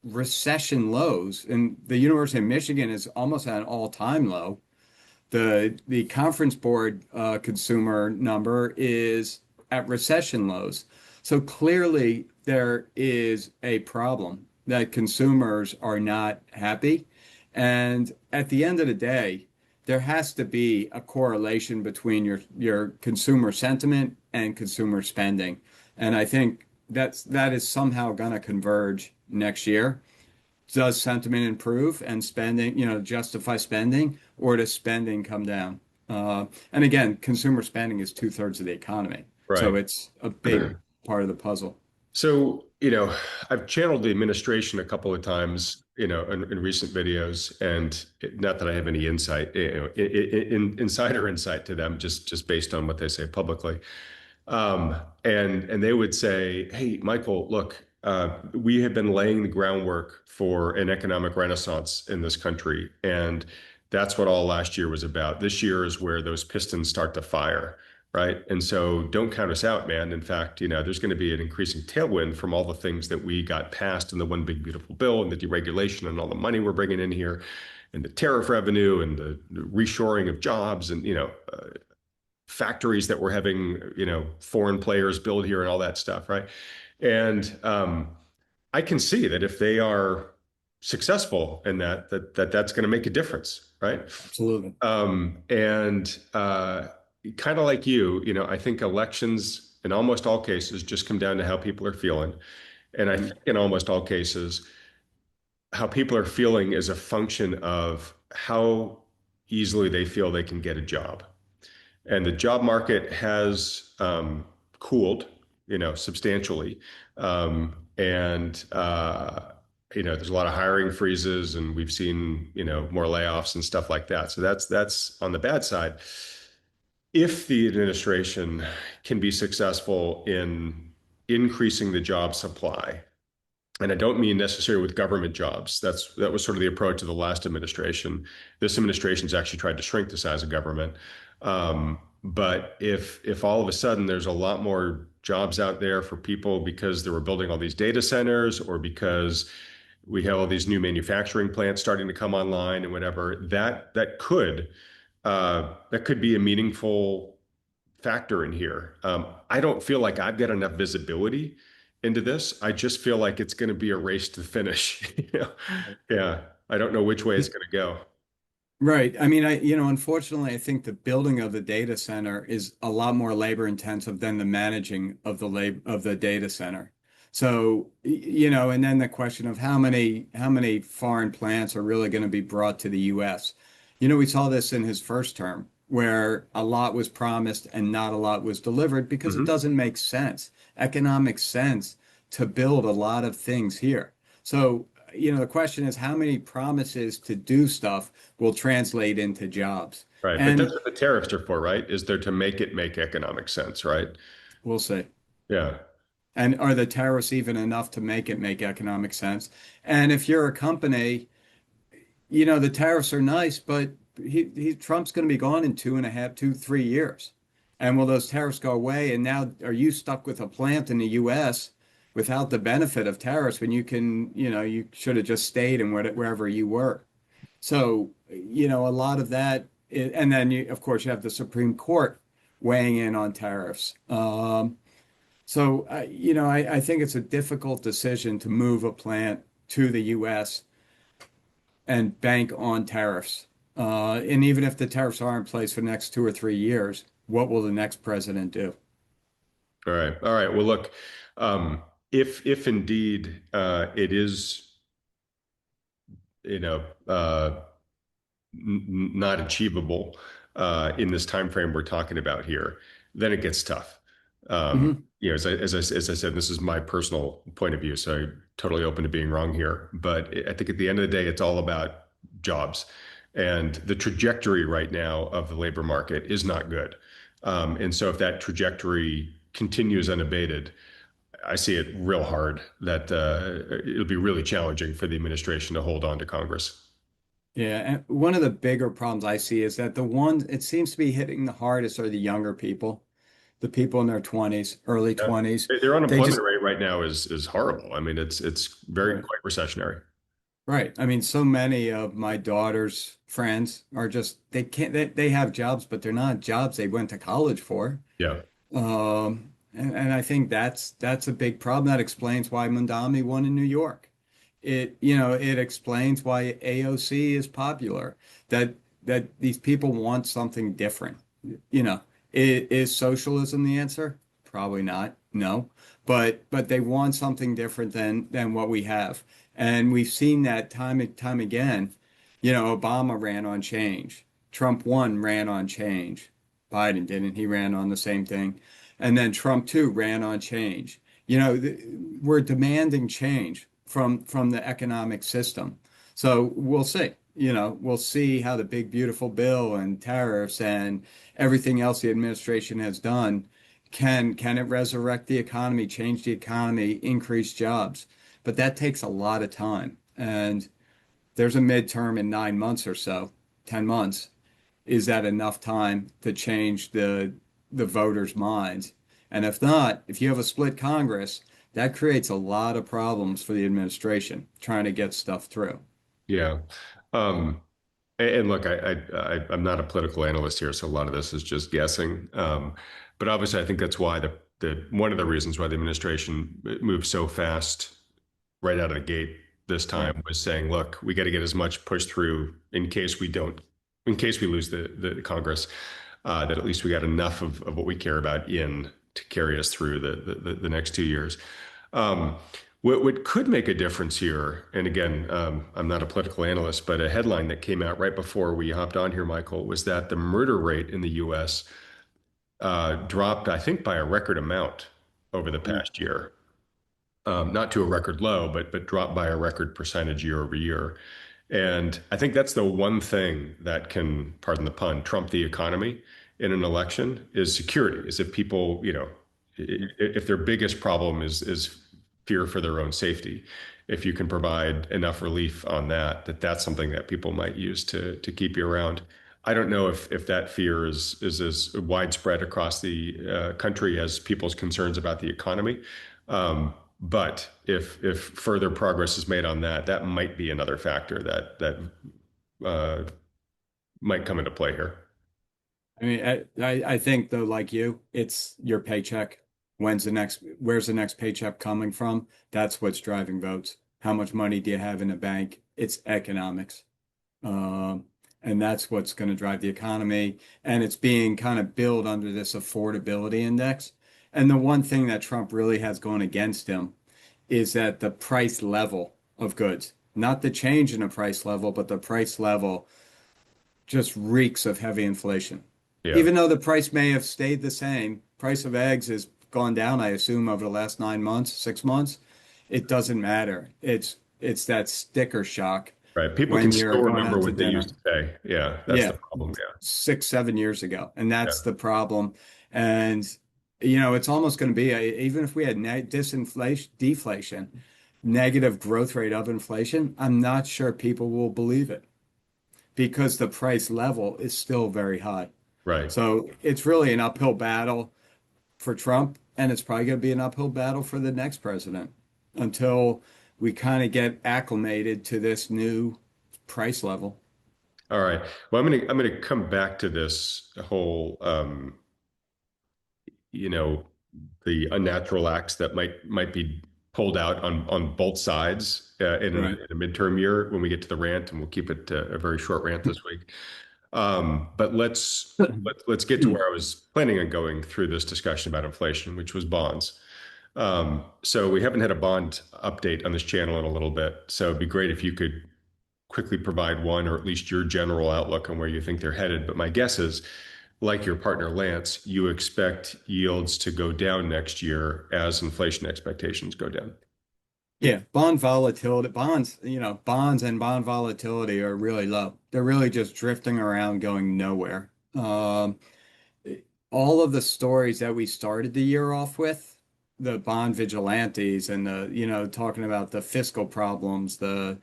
recession lows, and the University of Michigan is almost at an all-time low. The Conference Board consumer number is at recession lows. So clearly there is a problem that consumers are not happy. And at the end of the day, there has to be a correlation between your consumer sentiment and consumer spending. And I think that is somehow going to converge next year. Does sentiment improve and spending, justify spending, or does spending come down? And again, consumer spending is two-thirds of the economy. So Right. it's a big part of the puzzle. So, I've channeled the administration a couple of times, in recent videos, and not that I have any insight, insider insight to them, just based on what they say publicly. And they would say, "Hey, Michael, look, we have been laying the groundwork for an economic renaissance in this country, and that's what all last year was about. This year is where those pistons start to fire." Right. And so don't count us out, man. In fact, there's going to be an increasing tailwind from all the things that we got passed in the one big beautiful bill and the deregulation and all the money we're bringing in here and the tariff revenue and the reshoring of jobs and, factories that we're having, foreign players build here and all that stuff. Right. And I can see that if they are successful in that's going to make a difference. Right. Absolutely. And kind of like I think elections in almost all cases just come down to how people are feeling. And I Mhm. think in almost all cases, how people are feeling is a function of how easily they feel they can get a job. And the job market has cooled, substantially. And there's a lot of hiring freezes, and we've seen, more layoffs and stuff like that. So that's on the bad side. If the administration can be successful in increasing the job supply, and I don't mean necessarily with government jobs. That was sort of the approach of the last administration. This administration's actually tried to shrink the size of government. But if all of a sudden there's a lot more jobs out there for people because they were building all these data centers, or because we have all these new manufacturing plants starting to come online and whatever, that could be a meaningful factor in here. I don't feel like I've got enough visibility into this. I just feel like it's going to be a race to the finish. Yeah. I don't know which way it's going to go. Right. I mean, unfortunately, I think the building of the data center is a lot more labor intensive than the managing of the data center. So, and then the question of how many foreign plants are really going to be brought to the US. We saw this in his first term, where a lot was promised and not a lot was delivered because it Hmm. doesn't make economic sense to build a lot of things here. So, the question is how many promises to do stuff will translate into jobs. Right. But that's And what the tariffs are for, right? Is there to make it make economic sense, right? we'll see. Yeah. And are the tariffs even enough to make it make economic sense? And if you're a company, the tariffs are nice, but Trump's going to be gone in 2.5, 3 years. And will those tariffs go away? And now are you stuck with a plant in the US without the benefit of tariffs when you should have just stayed in wherever you were? So, a lot of that, and then of course, you have the Supreme Court weighing in on tariffs. So, I think it's a difficult decision to move a plant to the U.S. and bank on tariffs. And even if the tariffs are in place for the next 2 or 3 years, what will the next president do? All right. All right. Well, look, if indeed it is, you know, not achievable in this time frame we're talking about here, then it gets tough. Hmm. As I said, this is my personal point of view, so I'm totally open to being wrong here. But I think at the end of the day, it's all about jobs, and the trajectory right now of the labor market is not good. And so, if that trajectory continues unabated, I see it real hard that it'll be really challenging for the administration to hold on to Congress. Yeah, and one of the bigger problems I see is that the ones it seems to be hitting the hardest are the younger people, the people in their 20s, early Yeah. 20s. Their They unemployment just rate right now is horrible. I mean, it's very Right. quite recessionary. Right. I mean, so many of my daughter's friends are just they can't they have jobs, but they're not jobs they went to college for. Yeah. And I think that's a big problem. That explains why Mondami won in New York. It explains why AOC is popular. That that these people want something different. You know, is socialism the answer? Probably not. No. But they want something different than what we have. And we've seen that time and time again. Obama ran on change. Trump one ran on change. Biden didn't. He ran on the same thing. And then Trump too ran on change. We're demanding change from the economic system. So we'll see. We'll see how the big beautiful bill and tariffs and everything else the administration has done can it resurrect the economy, change the economy, increase jobs. But that takes a lot of time. And there's a midterm in 9 months or so, 10 months. Is that enough time to change the voters' minds? And if not, if you have a split Congress, that creates a lot of problems for the administration trying to get stuff through. Yeah. Um, and look, I'm not a political analyst here, so a lot of this is just guessing. But obviously, I think that's why the one of the reasons why the administration moved so fast right out of the gate this Right. time was saying, look, we got to get as much push through in case we lose the Congress, that at least we got enough of what we care about in to carry us through the next 2 years. Um, What could make a difference here, and again, I'm not a political analyst, but a headline that came out right before we hopped on here, Michael, was that the murder rate in the U.S. Dropped, I think, by a record amount over the Mm. past year. Not to a record low, but dropped by a record percentage year over year. And I think that's the one thing that can, pardon the pun, trump the economy in an election is security. Is if people, if their biggest problem is fear for their own safety, if you can provide enough relief on that, that's something that people might use to keep you around. I don't know if that fear is as widespread across the country as people's concerns about the economy. But if further progress is made on that, that might be another factor that uh, might come into play here. I mean, I think though, like you, it's your paycheck. Where's the next paycheck coming from? That's what's driving votes. How much money do you have in a bank? It's economics. Um, and that's what's going to drive the economy. And it's being kind of billed under this affordability index. And the one thing that Trump really has going against him is that the price level of goods, not the change in the price level, but the price level just reeks of heavy inflation. Yeah, Even though the price may have stayed the same, price of eggs has gone down, I assume, over the last 9 months, 6 months. It doesn't matter. It's that sticker shock right. People can when you're still going remember out to what they used dinner. to pay. Yeah, that's the Yeah, problem. Yeah, 6, 7 years ago. And yeah. that's the problem. And, it's almost going to be, even if we had disinflation, deflation, negative growth rate of inflation, I'm not sure people will believe it because the price level is still very high. Right. So it's really an uphill battle for Trump, and it's probably going to be an uphill battle for the next president until we kind of get acclimated to this new price level. All right. Well, I'm gonna come back to this whole you know, the unnatural acts that might be pulled out on both sides Right. in a midterm year when we get to the rant, and we'll keep it a very short rant this week. But let's get to where I was planning on going through this discussion about inflation, which was bonds. So we haven't had a bond update on this channel in a little bit. So it'd be great if you could quickly provide one or at least your general outlook on where you think they're headed. But my guess is, like your partner Lance, you expect yields to go down next year as inflation expectations go down. Yeah, bond volatility, bonds and bond volatility are really low. They're really just drifting around, going nowhere. All of the stories that we started the year off with, the bond vigilantes and talking about the fiscal problems, the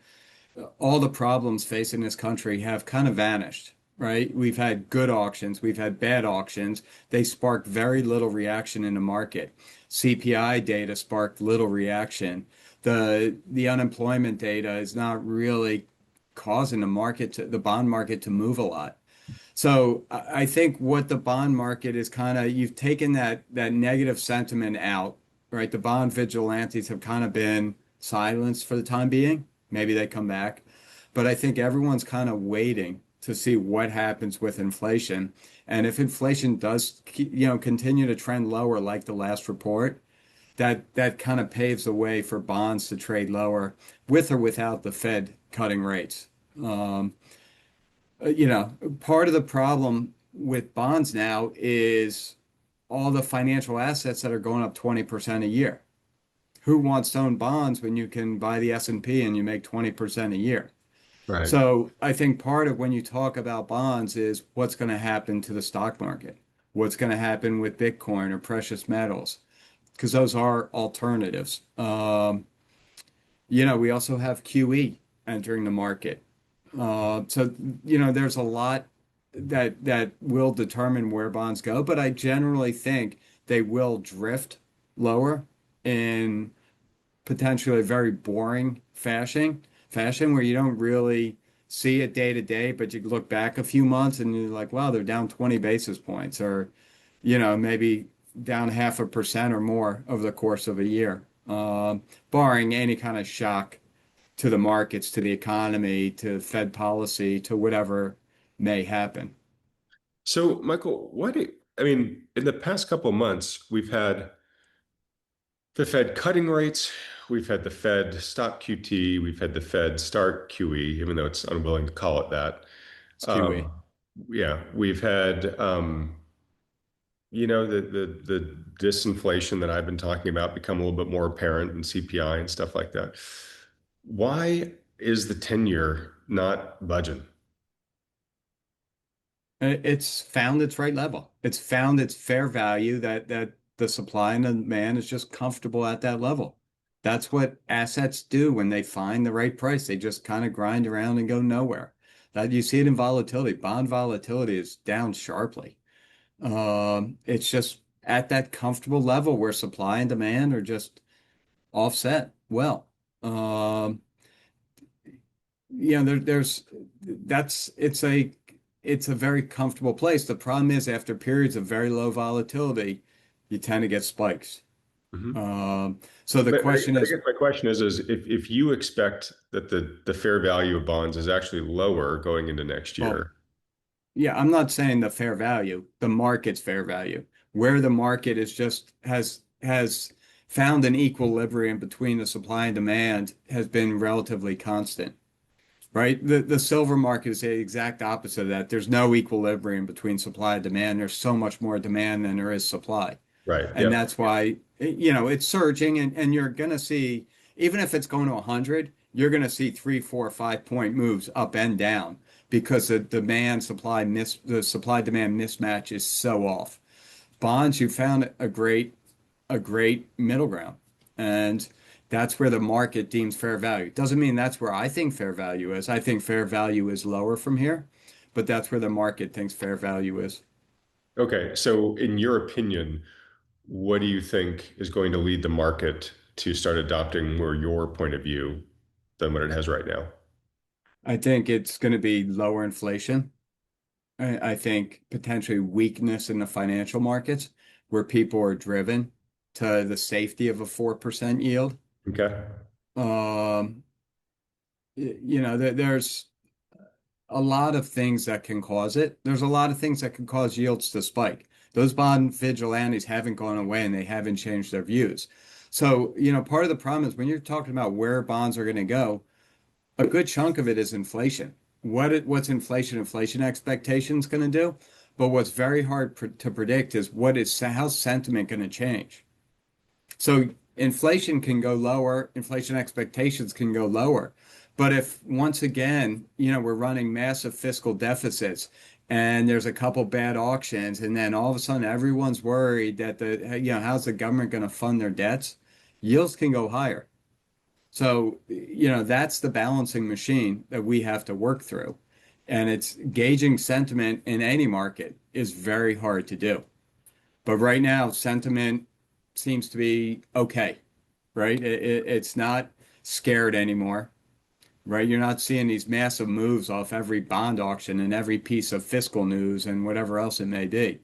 all the problems facing this country have kind of vanished, right? We've had good auctions, we've had bad auctions. They sparked very little reaction in the market. CPI data sparked little reaction. The unemployment data is not really causing the bond market to move a lot. So I think what the bond market is kind of, you've taken that negative sentiment out, right? The bond vigilantes have kind of been silenced for the time being. Maybe they come back, but I think everyone's kind of waiting to see what happens with inflation. And if inflation does, continue to trend lower like the last report, that kind of paves the way for bonds to trade lower with or without the Fed cutting rates. Um, Part of the problem with bonds now is all the financial assets that are going up 20% a year. Who wants to own bonds when you can buy the S&P and you make 20% a year? Right. So I think part of when you talk about bonds is what's going to happen to the stock market, what's going to happen with Bitcoin or precious metals, because those are alternatives. We also have QE entering the market. So there's a lot that will determine where bonds go, but I generally think they will drift lower in potentially a very boring fashion where you don't really see it day to day, but you look back a few months and you're like, wow, they're down 20 basis points, or maybe down 0.5% or more over the course of a year, barring any kind of shock to the markets, to the economy, to Fed policy, to whatever may happen. So, Michael, I mean, in the past couple of months, we've had the Fed cutting rates, we've had the Fed stop QT, we've had the Fed start QE, even though it's unwilling to call it that. It's QE. Um, yeah, we've had the disinflation that I've been talking about become a little bit more apparent in CPI and stuff like that. Why is the 10-year not budging? It's found its right level. It's found its fair value that the supply and the demand is just comfortable at that level. That's what assets do when they find the right price. They just kind of grind around and go nowhere. That you see it in volatility. Bond volatility is down sharply. It's just at that comfortable level where supply and demand are just offset well. Um, there's that's it's a very comfortable place. The problem is after periods of very low volatility, you tend to get spikes. Mhm. So the question But I is, guess my question is if you expect that the fair value of bonds is actually lower going into next well, year. yeah, I'm not saying the fair value, the market's fair value, where the market is just has found an equilibrium between the supply and demand has been relatively constant. Right? The silver market is the exact opposite of that. There's no equilibrium between supply and demand. There's so much more demand than there is supply. Right. And Yep. that's why, it's surging and you're going to see, even if it's going to 100, you're going to see 3, 4, 5 point moves up and down because the supply demand mismatch is so off. Bonds, you found a great middle ground. And that's where the market deems fair value. Doesn't mean that's where I think fair value is. I think fair value is lower from here, but that's where the market thinks fair value is. Okay. So in your opinion, what do you think is going to lead the market to start adopting more your point of view than what it has right now? I think it's going to be lower inflation. I think potentially weakness in the financial markets where people are driven to the safety of a 4% yield. Okay. Um, there's a lot of things that can cause it. There's a lot of things that can cause yields to spike. Those bond vigilantes haven't gone away and they haven't changed their views. So, part of the problem is when you're talking about where bonds are going to go, a good chunk of it is inflation. What's inflation expectations going to do? But what's very hard to predict is how's sentiment going to change? So inflation can go lower, inflation expectations can go lower. But if once again, we're running massive fiscal deficits and there's a couple bad auctions, and then all of a sudden everyone's worried that how's the government going to fund their debts? Yields can go higher. So, that's the balancing machine that we have to work through. And it's gauging sentiment in any market is very hard to do. But right now, sentiment seems to be okay, right? It's not scared anymore, right? You're not seeing these massive moves off every bond auction and every piece of fiscal news and whatever else it may be.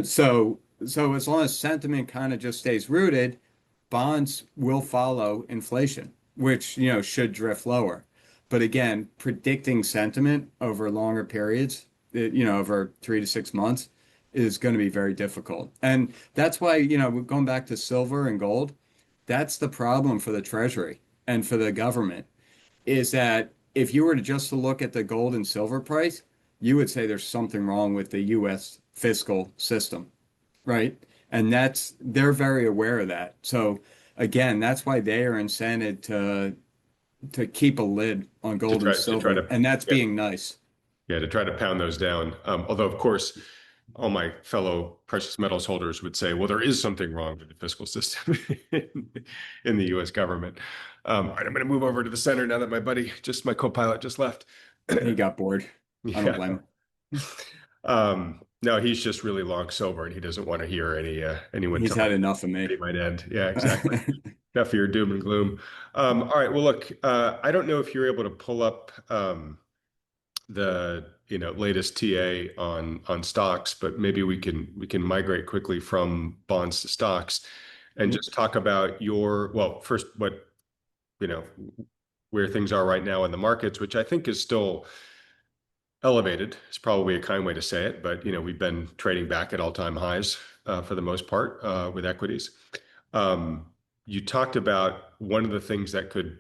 So as long as sentiment kind of just stays rooted, bonds will follow inflation, which, should drift lower. But again, predicting sentiment over longer periods, over 3 to 6 months is going to be very difficult. And that's why, going back to silver and gold, that's the problem for the Treasury and for the government is that if you were to just to look at the gold and silver price, you would say there's something wrong with the US fiscal system, right? And they're very aware of that. So again, that's why they are incented to keep a lid on To gold and try silver, to and that's yeah, being nice. yeah, to try to pound those down. Although, of course, all my fellow precious metals holders would say, well, there is something wrong with the fiscal system in the US government. All right, I'm going to move over to the center now that my co-pilot just left. He got bored. I don't Yeah. blame him. No, he's just really long silver and he doesn't want to hear anyone He's tell him had enough of that he me. might end. Yeah, exactly. Enough of your doom and gloom. All right. Well, look, I don't know if you're able to pull up the latest TA on stocks, but maybe we can migrate quickly from bonds to stocks and just talk about first what you know where things are right now in the markets, which I think is still elevated. Is probably a kind way to say it, but we've been trading back at all-time highs for the most part with equities. Um, you talked about one of the things that could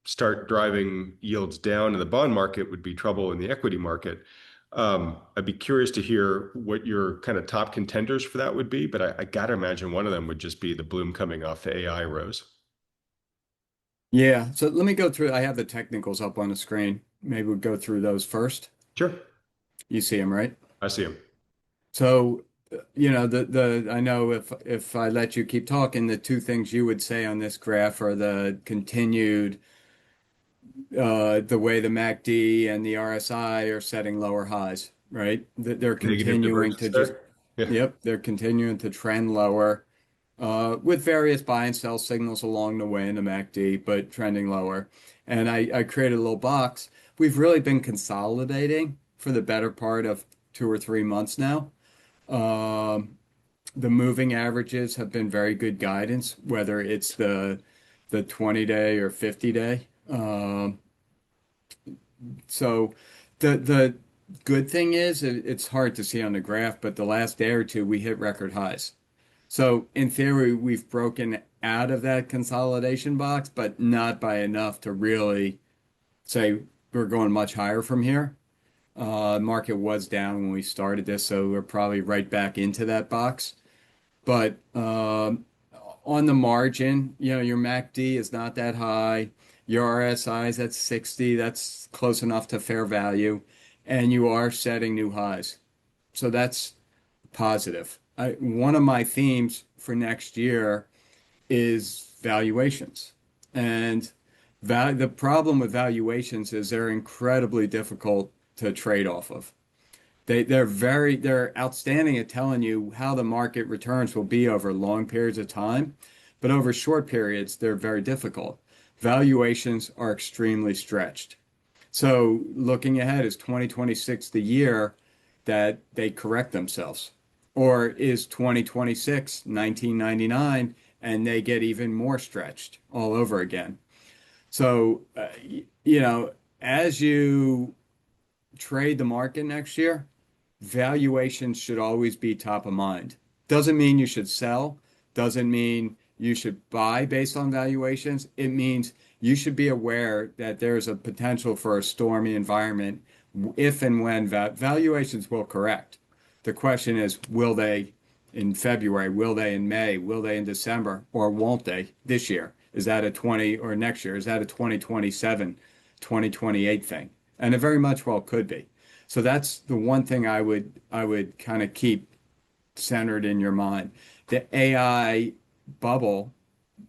start driving yields down in the bond market would be trouble in the equity market. I'd be curious to hear what your kind of top contenders for that would be, but I got to imagine one of them would just be the bloom coming off the AI rose. Yeah, so let me go through. I have the technicals up on the screen. Maybe we'll go through those first. Sure, You see them, right? I see them. So, the I know if I let you keep talking, the two things you would say on this graph are the continued the way the MACD and the RSI are setting lower highs, right? They're Negative continuing to divergence just, there. Yeah. yep, they're continuing to trend lower with various buy and sell signals along the way in the MACD, but trending lower. And I created a little box. We've really been consolidating for the better part of 2 or 3 months now. Um, the moving averages have been very good guidance, whether it's the 20 day or 50 day. So the good thing is it's hard to see on the graph, but the last day or two we hit record highs. So in theory, we've broken out of that consolidation box, but not by enough to really say we're going much higher from here. Market was down when we started this, so we're probably right back into that box. But on the margin, your MACD is not that high. Your RSI is at 60. That's close enough to fair value. And you are setting new highs. So that's positive. One of my themes for next year is valuations. And the problem with valuations is they're incredibly difficult to trade off of. They're outstanding at telling you how the market returns will be over long periods of time, but over short periods, they're very difficult. Valuations are extremely stretched. So looking ahead, is 2026 the year that they correct themselves? Or is 2026 1999 and they get even more stretched all over again? So, as you trade the market next year, valuations should always be top of mind. Doesn't mean you should sell, doesn't mean you should buy based on valuations. It means you should be aware that there's a potential for a stormy environment if and when valuations will correct. The question is, will they in February? Will they in May? Will they in December? Or won't they this year? Is that a 20 or next year? Is that a 2027, 2028 thing? And it very much well could be. So that's the one thing I would kind of keep centered in your mind. The AI bubble,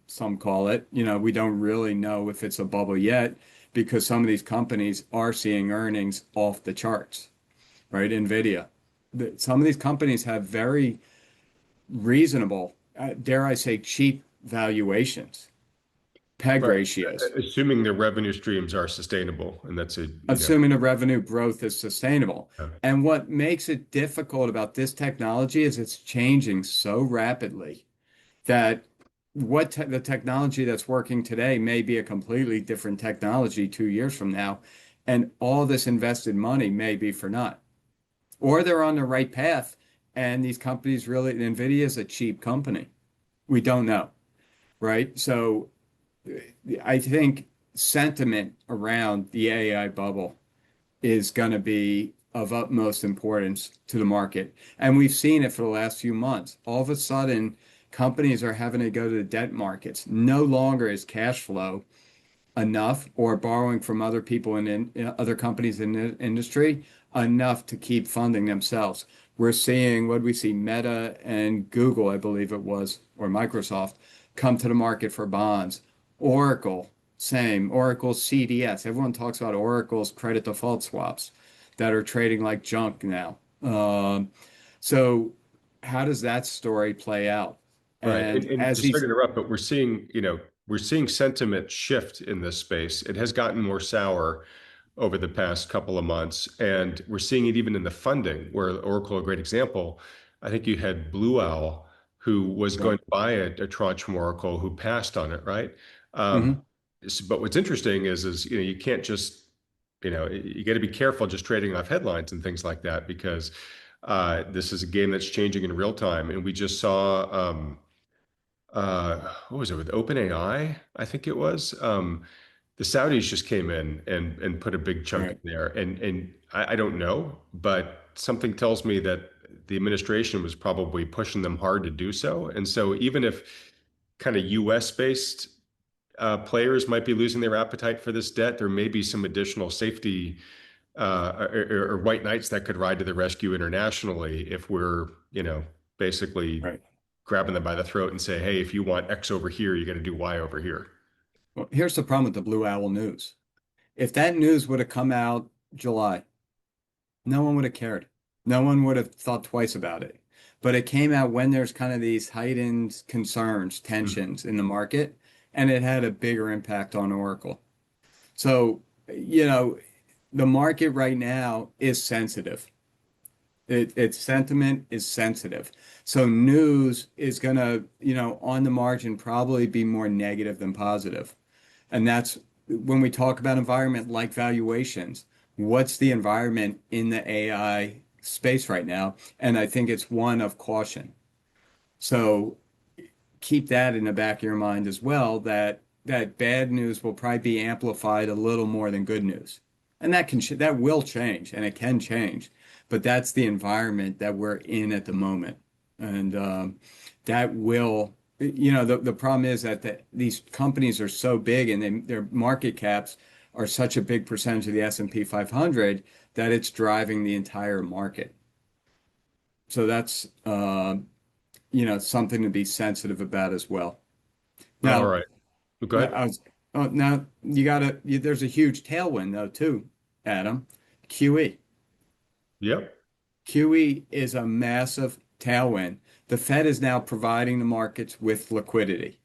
some call it, we don't really know if it's a bubble yet because some of these companies are seeing earnings off the charts, right? Nvidia. Some of these companies have very reasonable, dare I say, cheap valuations, PEG Right. ratios, Assuming the revenue streams are sustainable, and that's assuming the revenue growth is sustainable. uh, And what makes it difficult about this technology is it's changing so rapidly that the technology that's working today may be a completely different technology 2 years from now, and all this invested money may be for naught. Or they're on the right path, and these companies really, NVIDIA is a cheap company. We don't know, right? So I think sentiment around the AI bubble is going to be of utmost importance to the market. And we've seen it for the last few months. All of a sudden, companies are having to go to the debt markets. No longer is cash flow enough or borrowing from other people in other companies in the industry enough to keep funding themselves. We're seeing what we see Meta and Google, I believe it was, or Microsoft, come to the market for bonds. Oracle, same. Oracle CDS. Everyone talks about Oracle's credit default swaps that are trading like junk now. So how does that story play out? right. And And as just sorry these, to interrupt, but we're seeing sentiment shift in this space. It has gotten more sour over the past couple of months, and we're seeing it even in the funding, where Oracle, a great example. I think you had Blue Owl, who was right. going to buy a tranche from Oracle, who passed on it, right? Um, Mhm. but what's interesting is you can't just you got to be careful just trading off headlines and things like that because this is a game that's changing in real time, and we just saw what was it with OpenAI? I think it was. The Saudis just came in and put a big chunk Right, in there, and I don't know, but something tells me that the administration was probably pushing them hard to do so. And so even if kind of US based players might be losing their appetite for this debt, there may be some additional safety or white knights that could ride to the rescue internationally if we're, basically right. grabbing them by the throat and say, hey, if you want X over here, you got to do Y over here. Well, here's the problem with the Blue Owl news. If that news would have come out July, no one would have cared. No one would have thought twice about it. But it came out when there's kind of these heightened concerns, Mm. tensions in the market, and it had a bigger impact on Oracle. So, the market right now is sensitive. Its sentiment is sensitive. So news is gonna, on the margin, probably be more negative than positive. And that's when we talk about environment like valuations, what's the environment in the AI space right now? And I think it's one of caution. So keep that in the back of your mind as well, that bad news will probably be amplified a little more than good news. And that will change and it can change, but that's the environment that we're in at the moment. And that will, the problem is that these companies are so big and their market caps are such a big percentage of the S&P 500 that it's driving the entire market. So that's something to be sensitive about as well. All Now, right. Go ahead. now there's a huge tailwind though too, Adam. QE. Yep. QE is a massive tailwind. The Fed is now providing the markets with liquidity.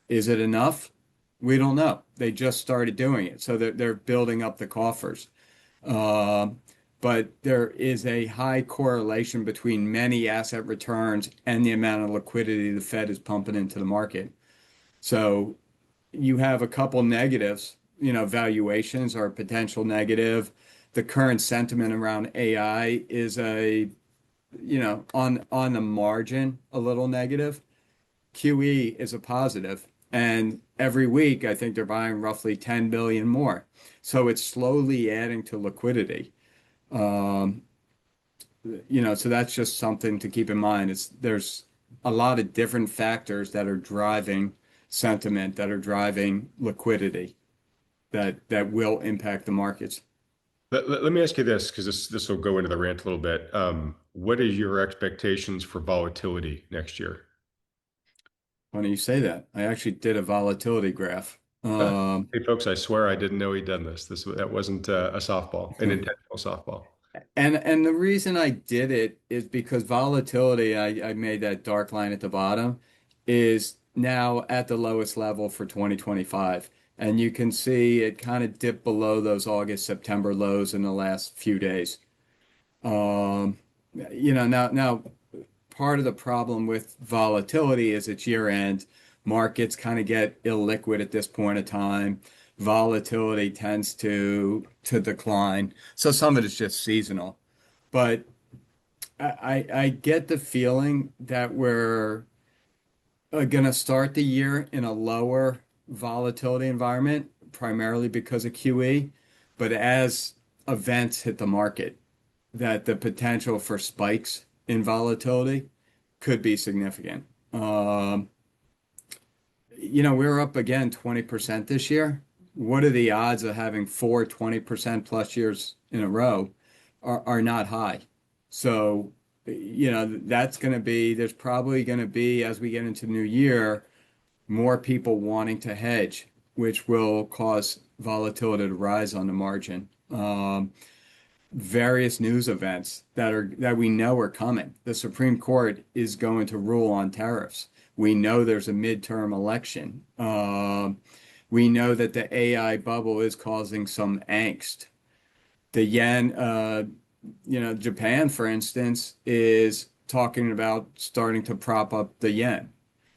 Is it enough? We don't know. They just started doing it, so they're building up the coffers. Um, but there is a high correlation between many asset returns and the amount of liquidity the Fed is pumping into the market. So you have a couple negatives, valuations are a potential negative. The current sentiment around AI is on the margin, a little negative. QE is a positive, and every week I think they're buying roughly 10 billion more. So it's slowly adding to liquidity. Um, so that's just something to keep in mind. There's a lot of different factors that are driving sentiment, that are driving liquidity, that will impact the markets. Let me ask you this, because this will go into the rant a little bit. What are your expectations for volatility next year? Funny you say that. I actually did a volatility graph. Hey, folks, I swear I didn't know he'd done this. That wasn't a softball, an intentional softball. And the reason I did it is because volatility, I made that dark line at the bottom, is now at the lowest level for 2025. And you can see it kind of dipped below those August, September lows in the last few days. Um, now part of the problem with volatility is it's year end. Markets kind of get illiquid at this point of time. Volatility tends to decline. So some of it is just seasonal. But I get the feeling that we're going to start the year in a lower volatility environment, primarily because of QE. But as events hit the market, that the potential for spikes in volatility could be significant. We're up again 20% this year. What are the odds of having 20% plus years in a row are not high. So, there's probably going to be, as we get into the new year, more people wanting to hedge, which will cause volatility to rise on the margin. Various news events that we know are coming. The Supreme Court is going to rule on tariffs. We know there's a midterm election. We know that the AI bubble is causing some angst. The yen, Japan, for instance, is talking about starting to prop up the yen.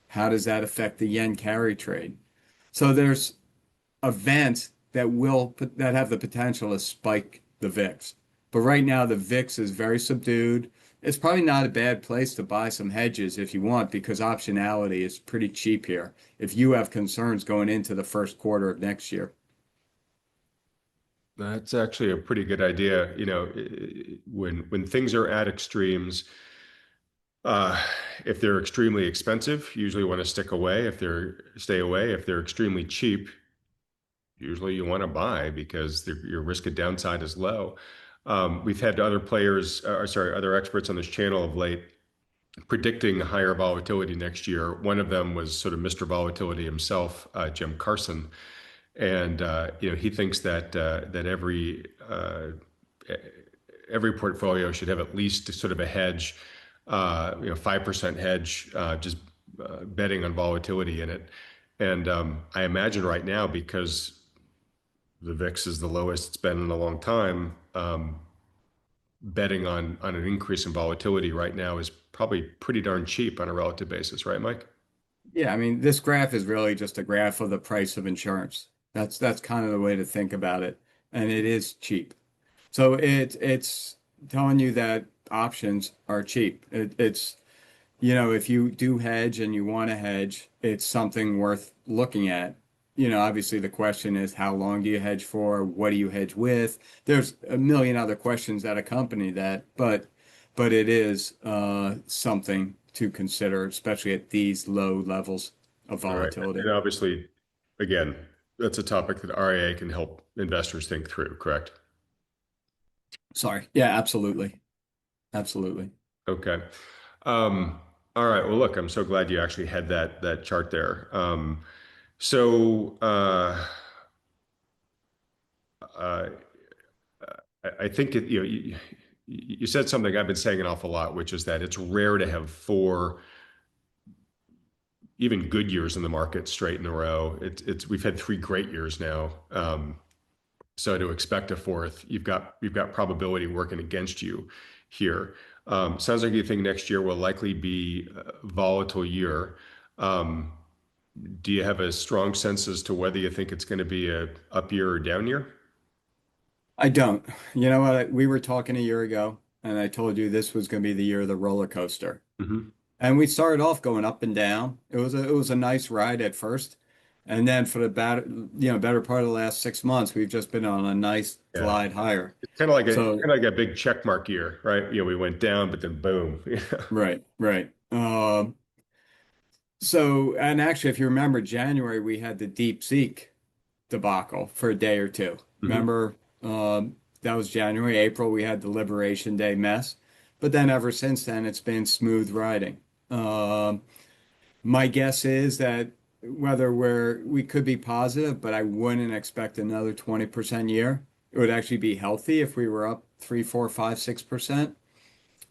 How does that affect the yen carry trade? So there's events that have the potential to spike the VIX. But right now the VIX is very subdued. it's probably not a bad place to buy some hedges if you want, because optionality is pretty cheap here if you have concerns going into the first quarter of next year. That's actually a pretty good idea. When things are at extremes, uh, if they're extremely expensive, you usually want to stick away. If they're stay away. If they're extremely cheap, usually you want to buy because your risk of downside is low. We've had other players, or sorry, other experts on this channel of late predicting higher volatility next year. One of them was sort of Mr. Volatility himself, Jim Carson, and he thinks that every portfolio should have at least sort of a hedge, 5% hedge, just betting on volatility in it. And I imagine right now, because the VIX is the lowest it's been in a long time, betting on an increase in volatility right now is probably pretty darn cheap on a relative basis, right, Mike? Yeah, I mean, this graph is really just a graph of the price of insurance. That's kind of the way to think about it. And it is cheap. So it's telling you that options are cheap. It's if you do hedge and you want to hedge, it's something worth looking at. Obviously the question is how long do you hedge for? What do you hedge with? There's a million other questions that accompany that, but it is something to consider, especially at these low levels of All right. volatility. And obviously, again, that's a topic that RIA can help investors think through, correct? Sorry. Yeah, absolutely. Absolutely. Okay. All right. Well, look, I'm so glad you actually had that chart there. So uh, I think you said something I've been saying an awful lot, which is that it's rare to have four even good years in the market straight in a row. It's we've had three great years now. So to expect a fourth, you've got probability working against you here. Sounds like you think next year will likely be a volatile year. Um, do you have a strong sense as to whether you think it's going to be a up year or down year? I don't. You know what? We were talking a year ago, and I told you this was going to be the year of the roller coaster. Hmm. And we started off going up and down. It was a nice ride at first, and then for the better part of the last 6 months, we've just been on a nice Yeah, glide higher. it's kind of like a So kind of like a big check mark year, right? We went down, but then boom. Yeah. right, right. And actually, if you remember January, we had the deep seek debacle for a day or two. Hmm. Remember, that was January. April, we had the Liberation Day mess, but then ever since then, it's been smooth riding. Um, My guess is that whether we could be positive, but I wouldn't expect another 20% year. It would actually be healthy if we were up 3, 4, 5, 6%.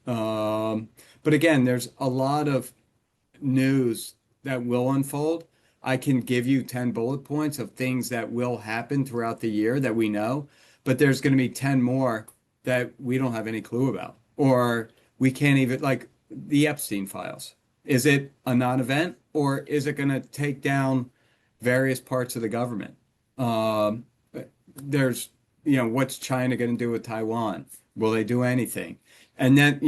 Um, but again, there's a lot of news that will unfold. I can give you 10 bullet points of things that will happen throughout the year that we know, but there's going to be 10 more that we don't have any clue about, or we can't even, like the Epstein files. Is it a non-event, or is it going to take down various parts of the government? Um, there's, what's China going to do with Taiwan? Will they do anything? And then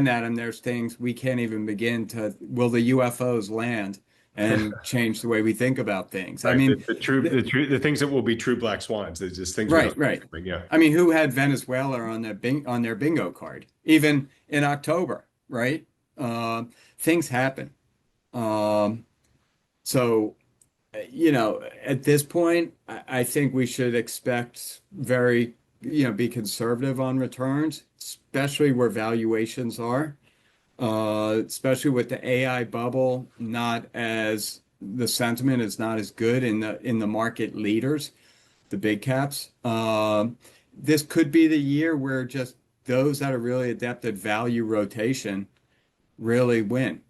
Adam, there's things we can't even begin to, will the UFOs land and change the way we think about things? I Right. mean, The things that will be true black swans. There's just things we don't right, see right. coming. Yeah. I mean, who had Venezuela on their bingo card, even in October, right? Things happen. Um, so, at this point, I think we should expect be conservative on returns, especially where valuations are. Especially with the AI bubble, not as the sentiment is not as good in the market leaders, the big caps. This could be the year where just those that are really adept at value rotation really win,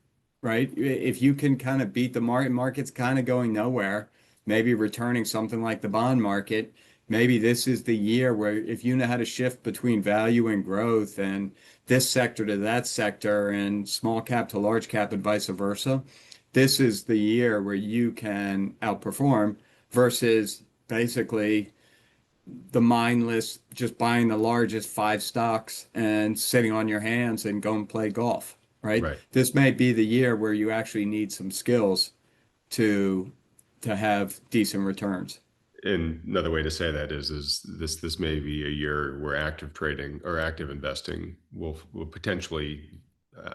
right? If you can kind of beat the market's kind of going nowhere, maybe returning something like the bond market, maybe this is the year where if you know how to shift between value and growth and this sector to that sector and small cap to large cap and vice versa, this is the year where you can outperform versus basically the mindless, just buying the largest five stocks and sitting on your hands and go and play golf, right? Right. This may be the year where you actually need some skills to to have decent returns. And another way to say that is this may be a year where active trading or active investing will potentially uh,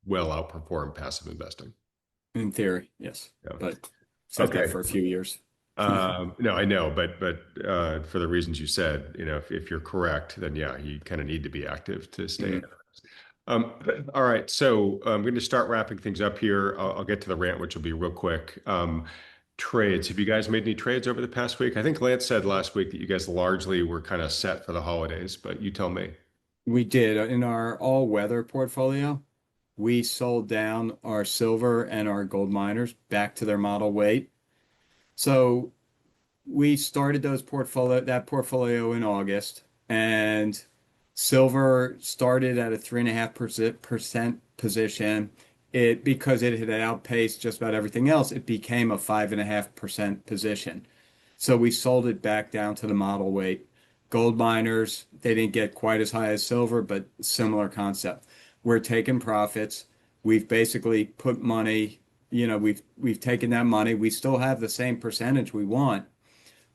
well outperform passive investing. In theory, yes, Yeah. but said that Okay. for a few years. No, I know, but for the reasons you said, if you're correct, then yeah, you kind of need to be active to stay ahead. Mm. Um, all right, so I'm going to start wrapping things up here. I'll get to the rant, which will be real quick. Trades. Have you guys made any trades over the past week? I think Lance said last week that you guys largely were kind of set for the holidays, but you tell me. We did in our all-weather portfolio. We sold down our silver and our gold miners back to their model weight. So we started that portfolio in August, and silver started at a 3.5% position. It because it had outpaced just about everything else, it became a 5.5% position. So we sold it back down to the model weight. Gold miners, they didn't get quite as high as silver, but similar concept. We're taking profits. We've basically put money, we've taken that money. We still have the same percentage we want,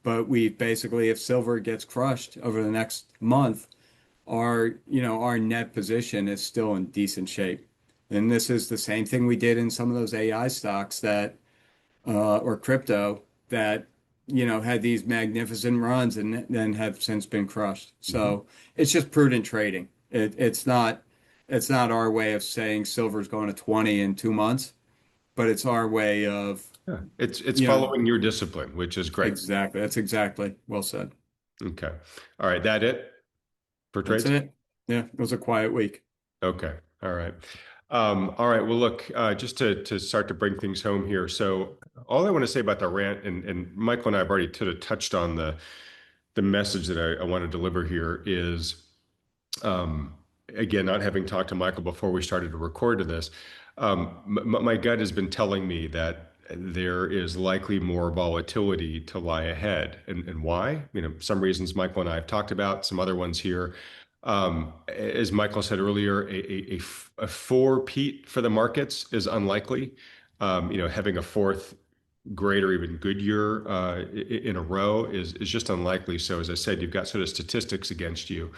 but we basically, if silver gets crushed over the next month, our net position is still in decent shape. And this is the same thing we did in some of those AI stocks that or crypto that had these magnificent runs and then have since been crushed. Mhm. So it's just prudent trading. It's not our way of saying silver's going to 20 in 2 months, but it's our way of Yeah, it's you know following your discipline, which is great. exactly. That's exactly well said. Okay. All right, that it for That's trades? it. Yeah, it was a quiet week. Okay. All right. All right. Well, look, just to start to bring things home here. So, all I want to say about the rant, and Michael and I have already sort of touched on the message that I want to deliver here is, um, again, not having talked to Michael before we started to record to this, my gut has been telling me that there is likely more volatility to lie ahead. And why? Some reasons Michael and I have talked about, some other ones here. As Michael said earlier, a four-peat for the markets is unlikely. Having a fourth great or even good year in a row is just unlikely. So as I said, you've got sort of statistics against you.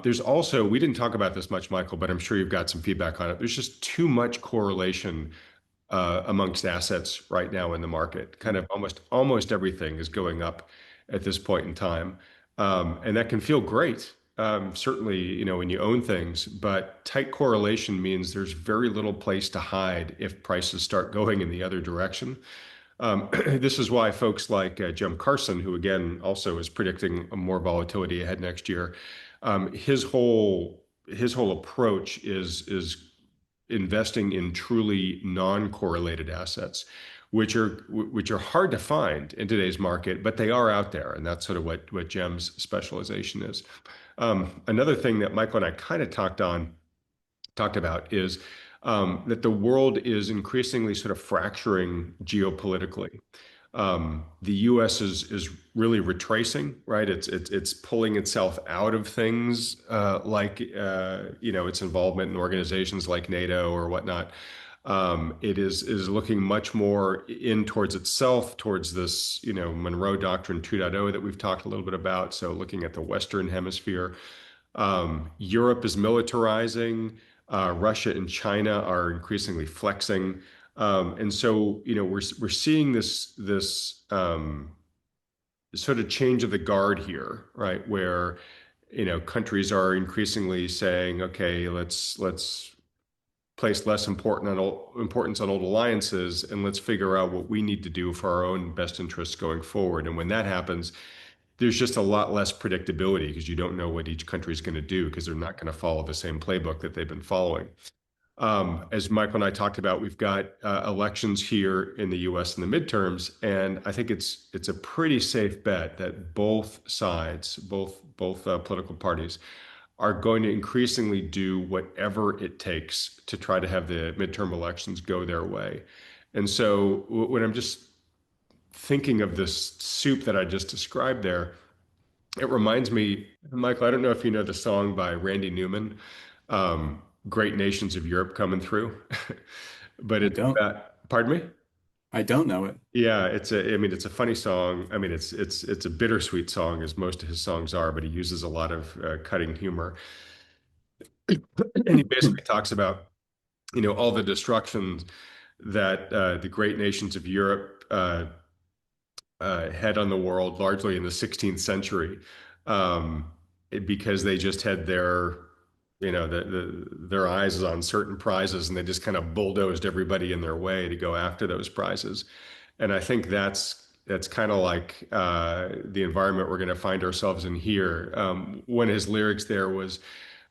There's also, we didn't talk about this much, Michael, but I'm sure you've got some feedback on it. There's just too much correlation amongst assets right now in the market. Kind of almost everything is going up at this point in time, and that can feel great. Certainly, when you own things, but tight correlation means there's very little place to hide if prices start going in the other direction. This is why folks like Jim Carson, who again also is predicting more volatility ahead next year, his whole approach is investing in truly non-correlated assets, which are hard to find in today's market, but they are out there, and that's sort of what Jim's specialization is. Another thing that Michael and I kind of talked about is that the world is increasingly sort of fracturing geopolitically. The U.S. is really retracing, right? It's pulling itself out of things like its involvement in organizations like NATO or whatnot. It is looking much more in towards itself, towards this Monroe Doctrine 2.0 that we've talked a little bit about. So looking at the Western Hemisphere. Europe is militarizing. Russia and China are increasingly flexing. And so, we're seeing this sort of change of the guard here, right? Where, countries are increasingly saying, okay, let's place less importance on old alliances, and let's figure out what we need to do for our own best interests going forward. And when that happens, there's just a lot less predictability because you don't know what each country is going to do because they're not going to follow the same playbook that they've been following. As Michael and I talked about, we've got elections here in the U.S. in the midterms, and I think it's a pretty safe bet that both sides, both political parties, are going to increasingly do whatever it takes to try to have the midterm elections go their way. And so when I'm just thinking of this soup that I just described there, It reminds me, Michael, I don't know if you know the song by Randy Newman, Great Nations of Europe Coming Through, but I it's don't. pardon me? I don't know it. Yeah, I mean, it's a funny song. I mean, it's a bittersweet song, as most of his songs are, but he uses a lot of cutting humor. And he basically talks about, all the destruction that the great nations of Europe had on the world, largely in the 16th century, because they just had their eyes on certain prizes, and they just kind of bulldozed everybody in their way to go after those prizes. And I think that's kind of like the environment we're going to find ourselves in here. One of his lyrics there was,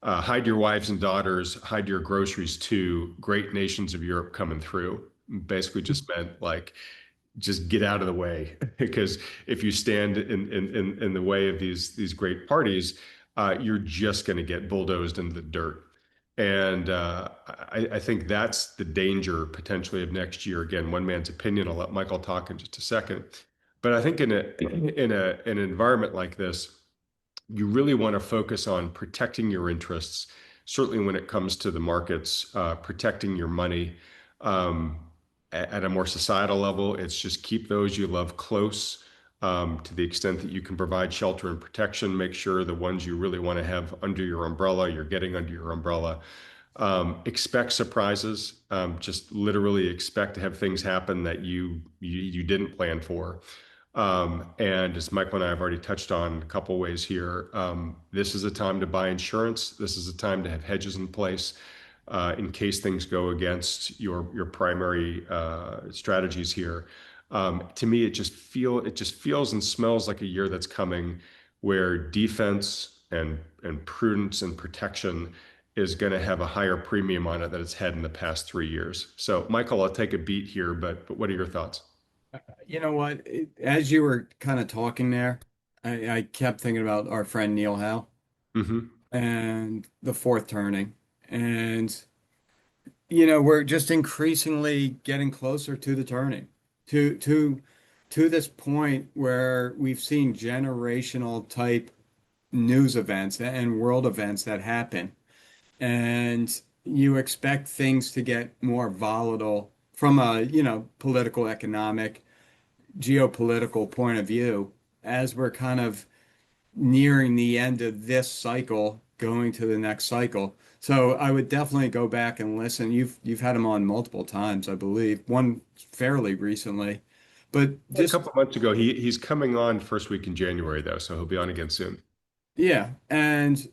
"Hide your wives and daughters, hide your groceries too. Great nations of Europe coming through." Basically, just meant like just get out of the way because if you stand in the way of these great parties, you're just going to get bulldozed into the dirt. And I think that's the danger potentially of next year. Again, one man's opinion. I'll let Michael talk in just a second. But I think in an environment like this, you really want to focus on protecting your interests, certainly when it comes to the markets, protecting your money. Um, at a more societal level, it's just keep those you love close to the extent that you can provide shelter and protection. Make sure the ones you really want to have under your umbrella, you're getting under your umbrella. Expect surprises. Just literally expect to have things happen that you didn't plan for. And as Michael and I have already touched on a couple ways here, this is a time to buy insurance. This is a time to have hedges in place in case things go against your primary strategies here. To me, it just feels and smells like a year that's coming where defense and prudence and protection is going to have a higher premium on it than it's had in the past 3 years. So, Michael, I'll take a beat here, but what are your thoughts? You know what? As you were kind of talking there, I kept thinking about our friend Neil Howe Hmm. and the fourth turning. And, we're just increasingly getting closer to the turning, to to to this point where we've seen generational type news events and world events that happen. And you expect things to get more volatile from a, political, economic, geopolitical point of view as we're kind of nearing the end of this cycle, going to the next cycle. So I would definitely go back and listen. You've had him on multiple times, I believe, one fairly recently. But A just couple months ago, he's coming on first week in January though, so he'll be on again soon. yeah, and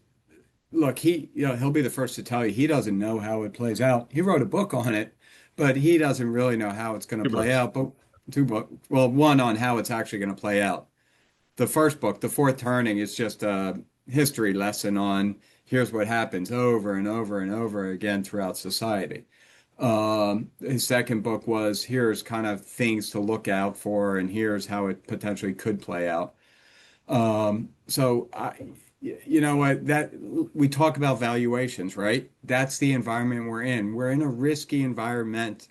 look, he'll be the first to tell you he doesn't know how it plays out. He wrote a book on it, but he doesn't really know how it's going to Two play books. out. But two book, well, one on how it's actually going to play out. The first book, The Fourth Turning, is just a history lesson on here's what happens over and over and over again throughout society. His second book was here's kind of things to look out for, and here's how it potentially could play out. So you know what, that we talk about valuations, right? That's the environment we're in. We're in a risky environment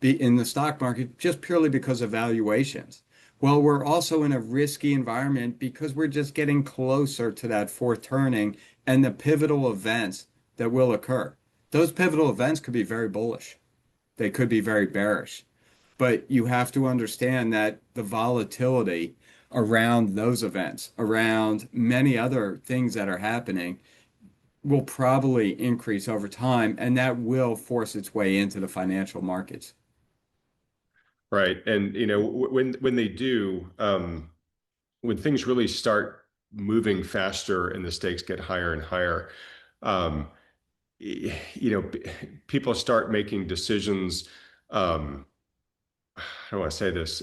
in the stock market just purely because of valuations. Well, we're also in a risky environment because we're just getting closer to that fourth turning and the pivotal events that will occur. Those pivotal events could be very bullish. They could be very bearish. But you have to understand that the volatility around those events, around many other things that are happening, will probably increase over time, and that will force its way into the financial markets. Right. And when they do, when things really start moving faster and the stakes get higher and higher, um, people start making decisions. I don't want to say this.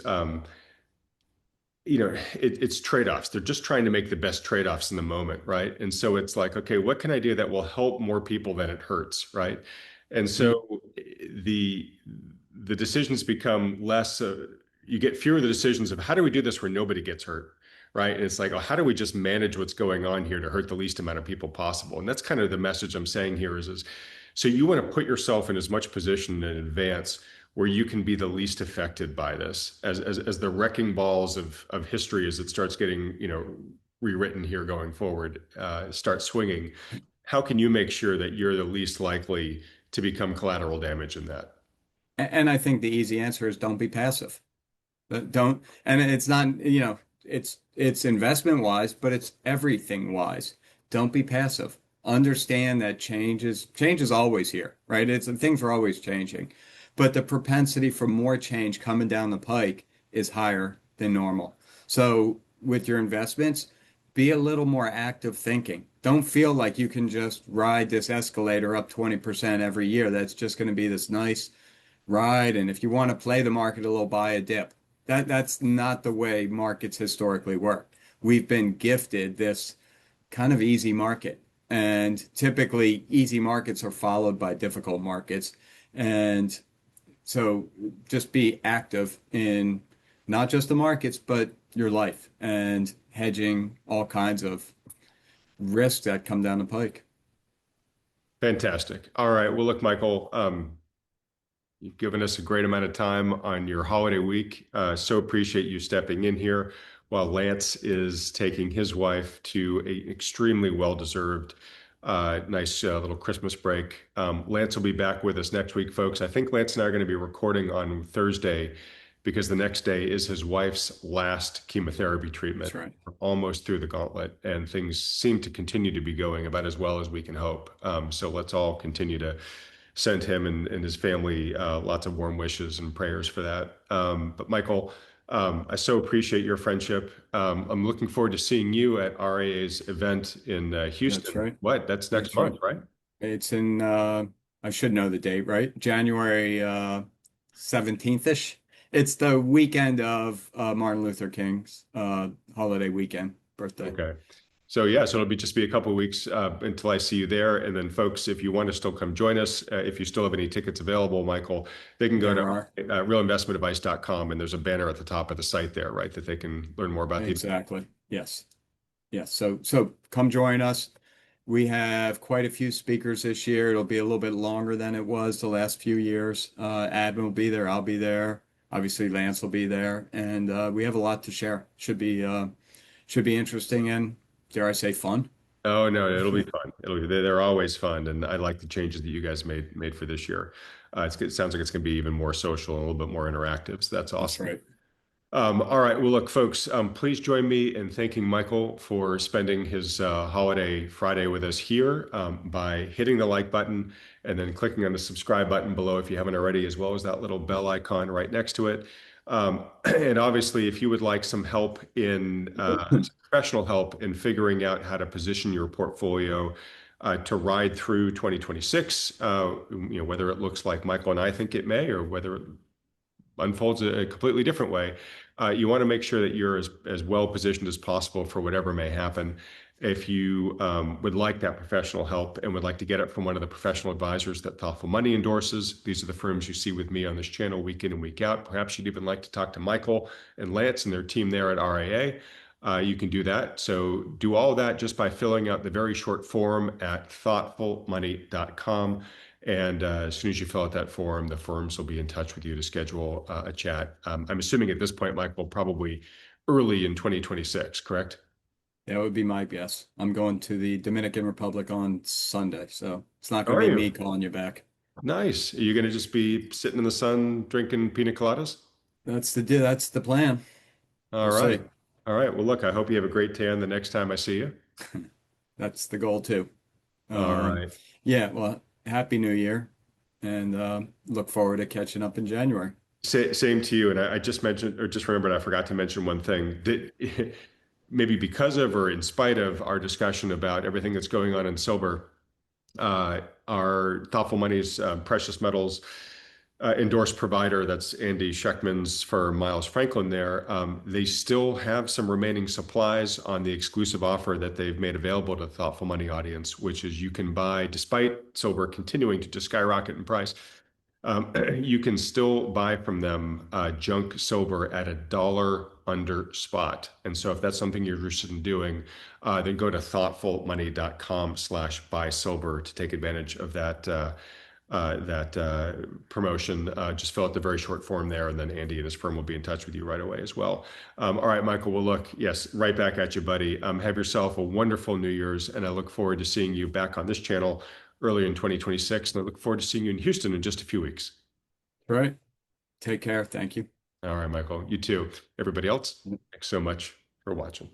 It's trade-offs. They're just trying to make the best trade-offs in the moment, right? And so it's like, okay, what can I do that will help more people than it hurts, right? And Mm. so the the decisions become less. You get fewer of the decisions of how do we do this where nobody gets hurt, right? And it's like, oh, how do we just manage what's going on here to hurt the least amount of people possible? And that's kind of the message I'm saying here is so you want to put yourself in as much position in advance where you can be the least affected by this as the wrecking balls of history as it starts getting rewritten here going forward, start swinging, how can you make sure that you're the least likely to become collateral damage in that? And I think the easy answer is don't be passive. Don't, and it's not, it's investment wise, but it's everything wise. Don't be passive. Understand that change is always here, right? It's things are always changing, but the propensity for more change coming down the pike is higher than normal. So with your investments, be a little more active thinking. Don't feel like you can just ride this escalator up 20% every year. That's just going to be this nice ride. And if you want to play the market a little, buy a dip. That's not the way markets historically work. We've been gifted this kind of easy market. And typically, easy markets are followed by difficult markets. And so just be active in not just the markets, but your life and hedging all kinds of risks that come down the pike. Fantastic. All right. Well, look, Michael, you've given us a great amount of time on your holiday week. So appreciate you stepping in here while Lance is taking his wife to a extremely well-deserved, nice little Christmas break. Lance will be back with us next week, folks. I think Lance and I are going to be recording on Thursday because the next day is his wife's last chemotherapy treatment. That's right. We're almost through the gauntlet, and things seem to continue to be going about as well as we can hope. So let's all continue to send him and his family lots of warm wishes and prayers for that. But Michael, I so appreciate your friendship. I'm looking forward to seeing you at RAA's event in That's Houston. right. What? That's next That's right. month, right? It's in I should know the date, right? January 17th-ish. It's the weekend of Martin Luther King's holiday weekend, birthday. Okay. So yeah, so it'll be just be a couple of weeks until I see you there. And then folks, if you want to still come join us, if you still have any tickets available, Michael, they can go to There are. realinvestmentadvice.com and there's a banner at the top of the site there, right? That they can learn more about the event. Exactly. Yes. Yes. So come join us. We have quite a few speakers this year. It'll be a little bit longer than it was the last few years. Admin will be there. I'll be there. Obviously, Lance will be there, and we have a lot to share. Should be interesting and dare I say fun. Oh no, it'll be fun. They're always fun, and I like the changes that you guys made for this year. It sounds like it's going to be even more social and a little bit more interactive. So that's That's awesome. right. All right. Well, look, folks, please join me in thanking Michael for spending his holiday Friday with us here by hitting the like button and then clicking on the subscribe button below if you haven't already, as well as that little bell icon right next to it. And obviously, if you would like some help in some professional help in figuring out how to position your portfolio to ride through 2026, whether it looks like Michael and I think it may, or whether it unfolds a completely different way, you want to make sure that you're as well positioned as possible for whatever may happen. If you would like that professional help and would like to get it from one of the professional advisors that Thoughtful Money endorses, these are the firms you see with me on this channel week in and week out. Perhaps you'd even like to talk to Michael and Lance and their team there at RAA. You can do that. So do all of that just by filling out the very short form at thoughtfulmoney.com. And as soon as you fill out that form, the firms will be in touch with you to schedule a chat. I'm assuming at this point, Michael, probably early in 2026, correct? That would be my guess. I'm going to the Dominican Republic on Sunday, so it's not How going are to be you? me calling you back. Nice. Are you going to just be sitting in the sun drinking pina coladas? That's the plan. All We'll right. see. All right. Well, look, I hope you have a great tan the next time I see you. That's the goal too. All Um, right. yeah, well, Happy New Year, and look forward to catching up in January. Same to you. And I just mentioned, or just remembered, I forgot to mention one thing. That maybe because of or in spite of our discussion about everything that's going on in silver, our Thoughtful Money's precious metals endorsed provider, that's Andy Scheckman's firm, Miles Franklin there, they still have some remaining supplies on the exclusive offer that they've made available to the Thoughtful Money audience, which is you can buy, despite silver continuing to just skyrocket in price, you can still buy from them junk silver at $1 under spot. And so if that's something you're interested in doing, then go to thoughtfulmoney.com/buy silver to take advantage of that that promotion. Just fill out the very short form there, and then Andy and his firm will be in touch with you right away as well. All right, Michael. Well, look, yes, right back at you, buddy. Have yourself a wonderful New Year's, and I look forward to seeing you back on this channel early in 2026. And I look forward to seeing you in Houston in just a few weeks. All right. Take care. Thank you. All right, Michael. You too. Everybody else, thanks so much for watching.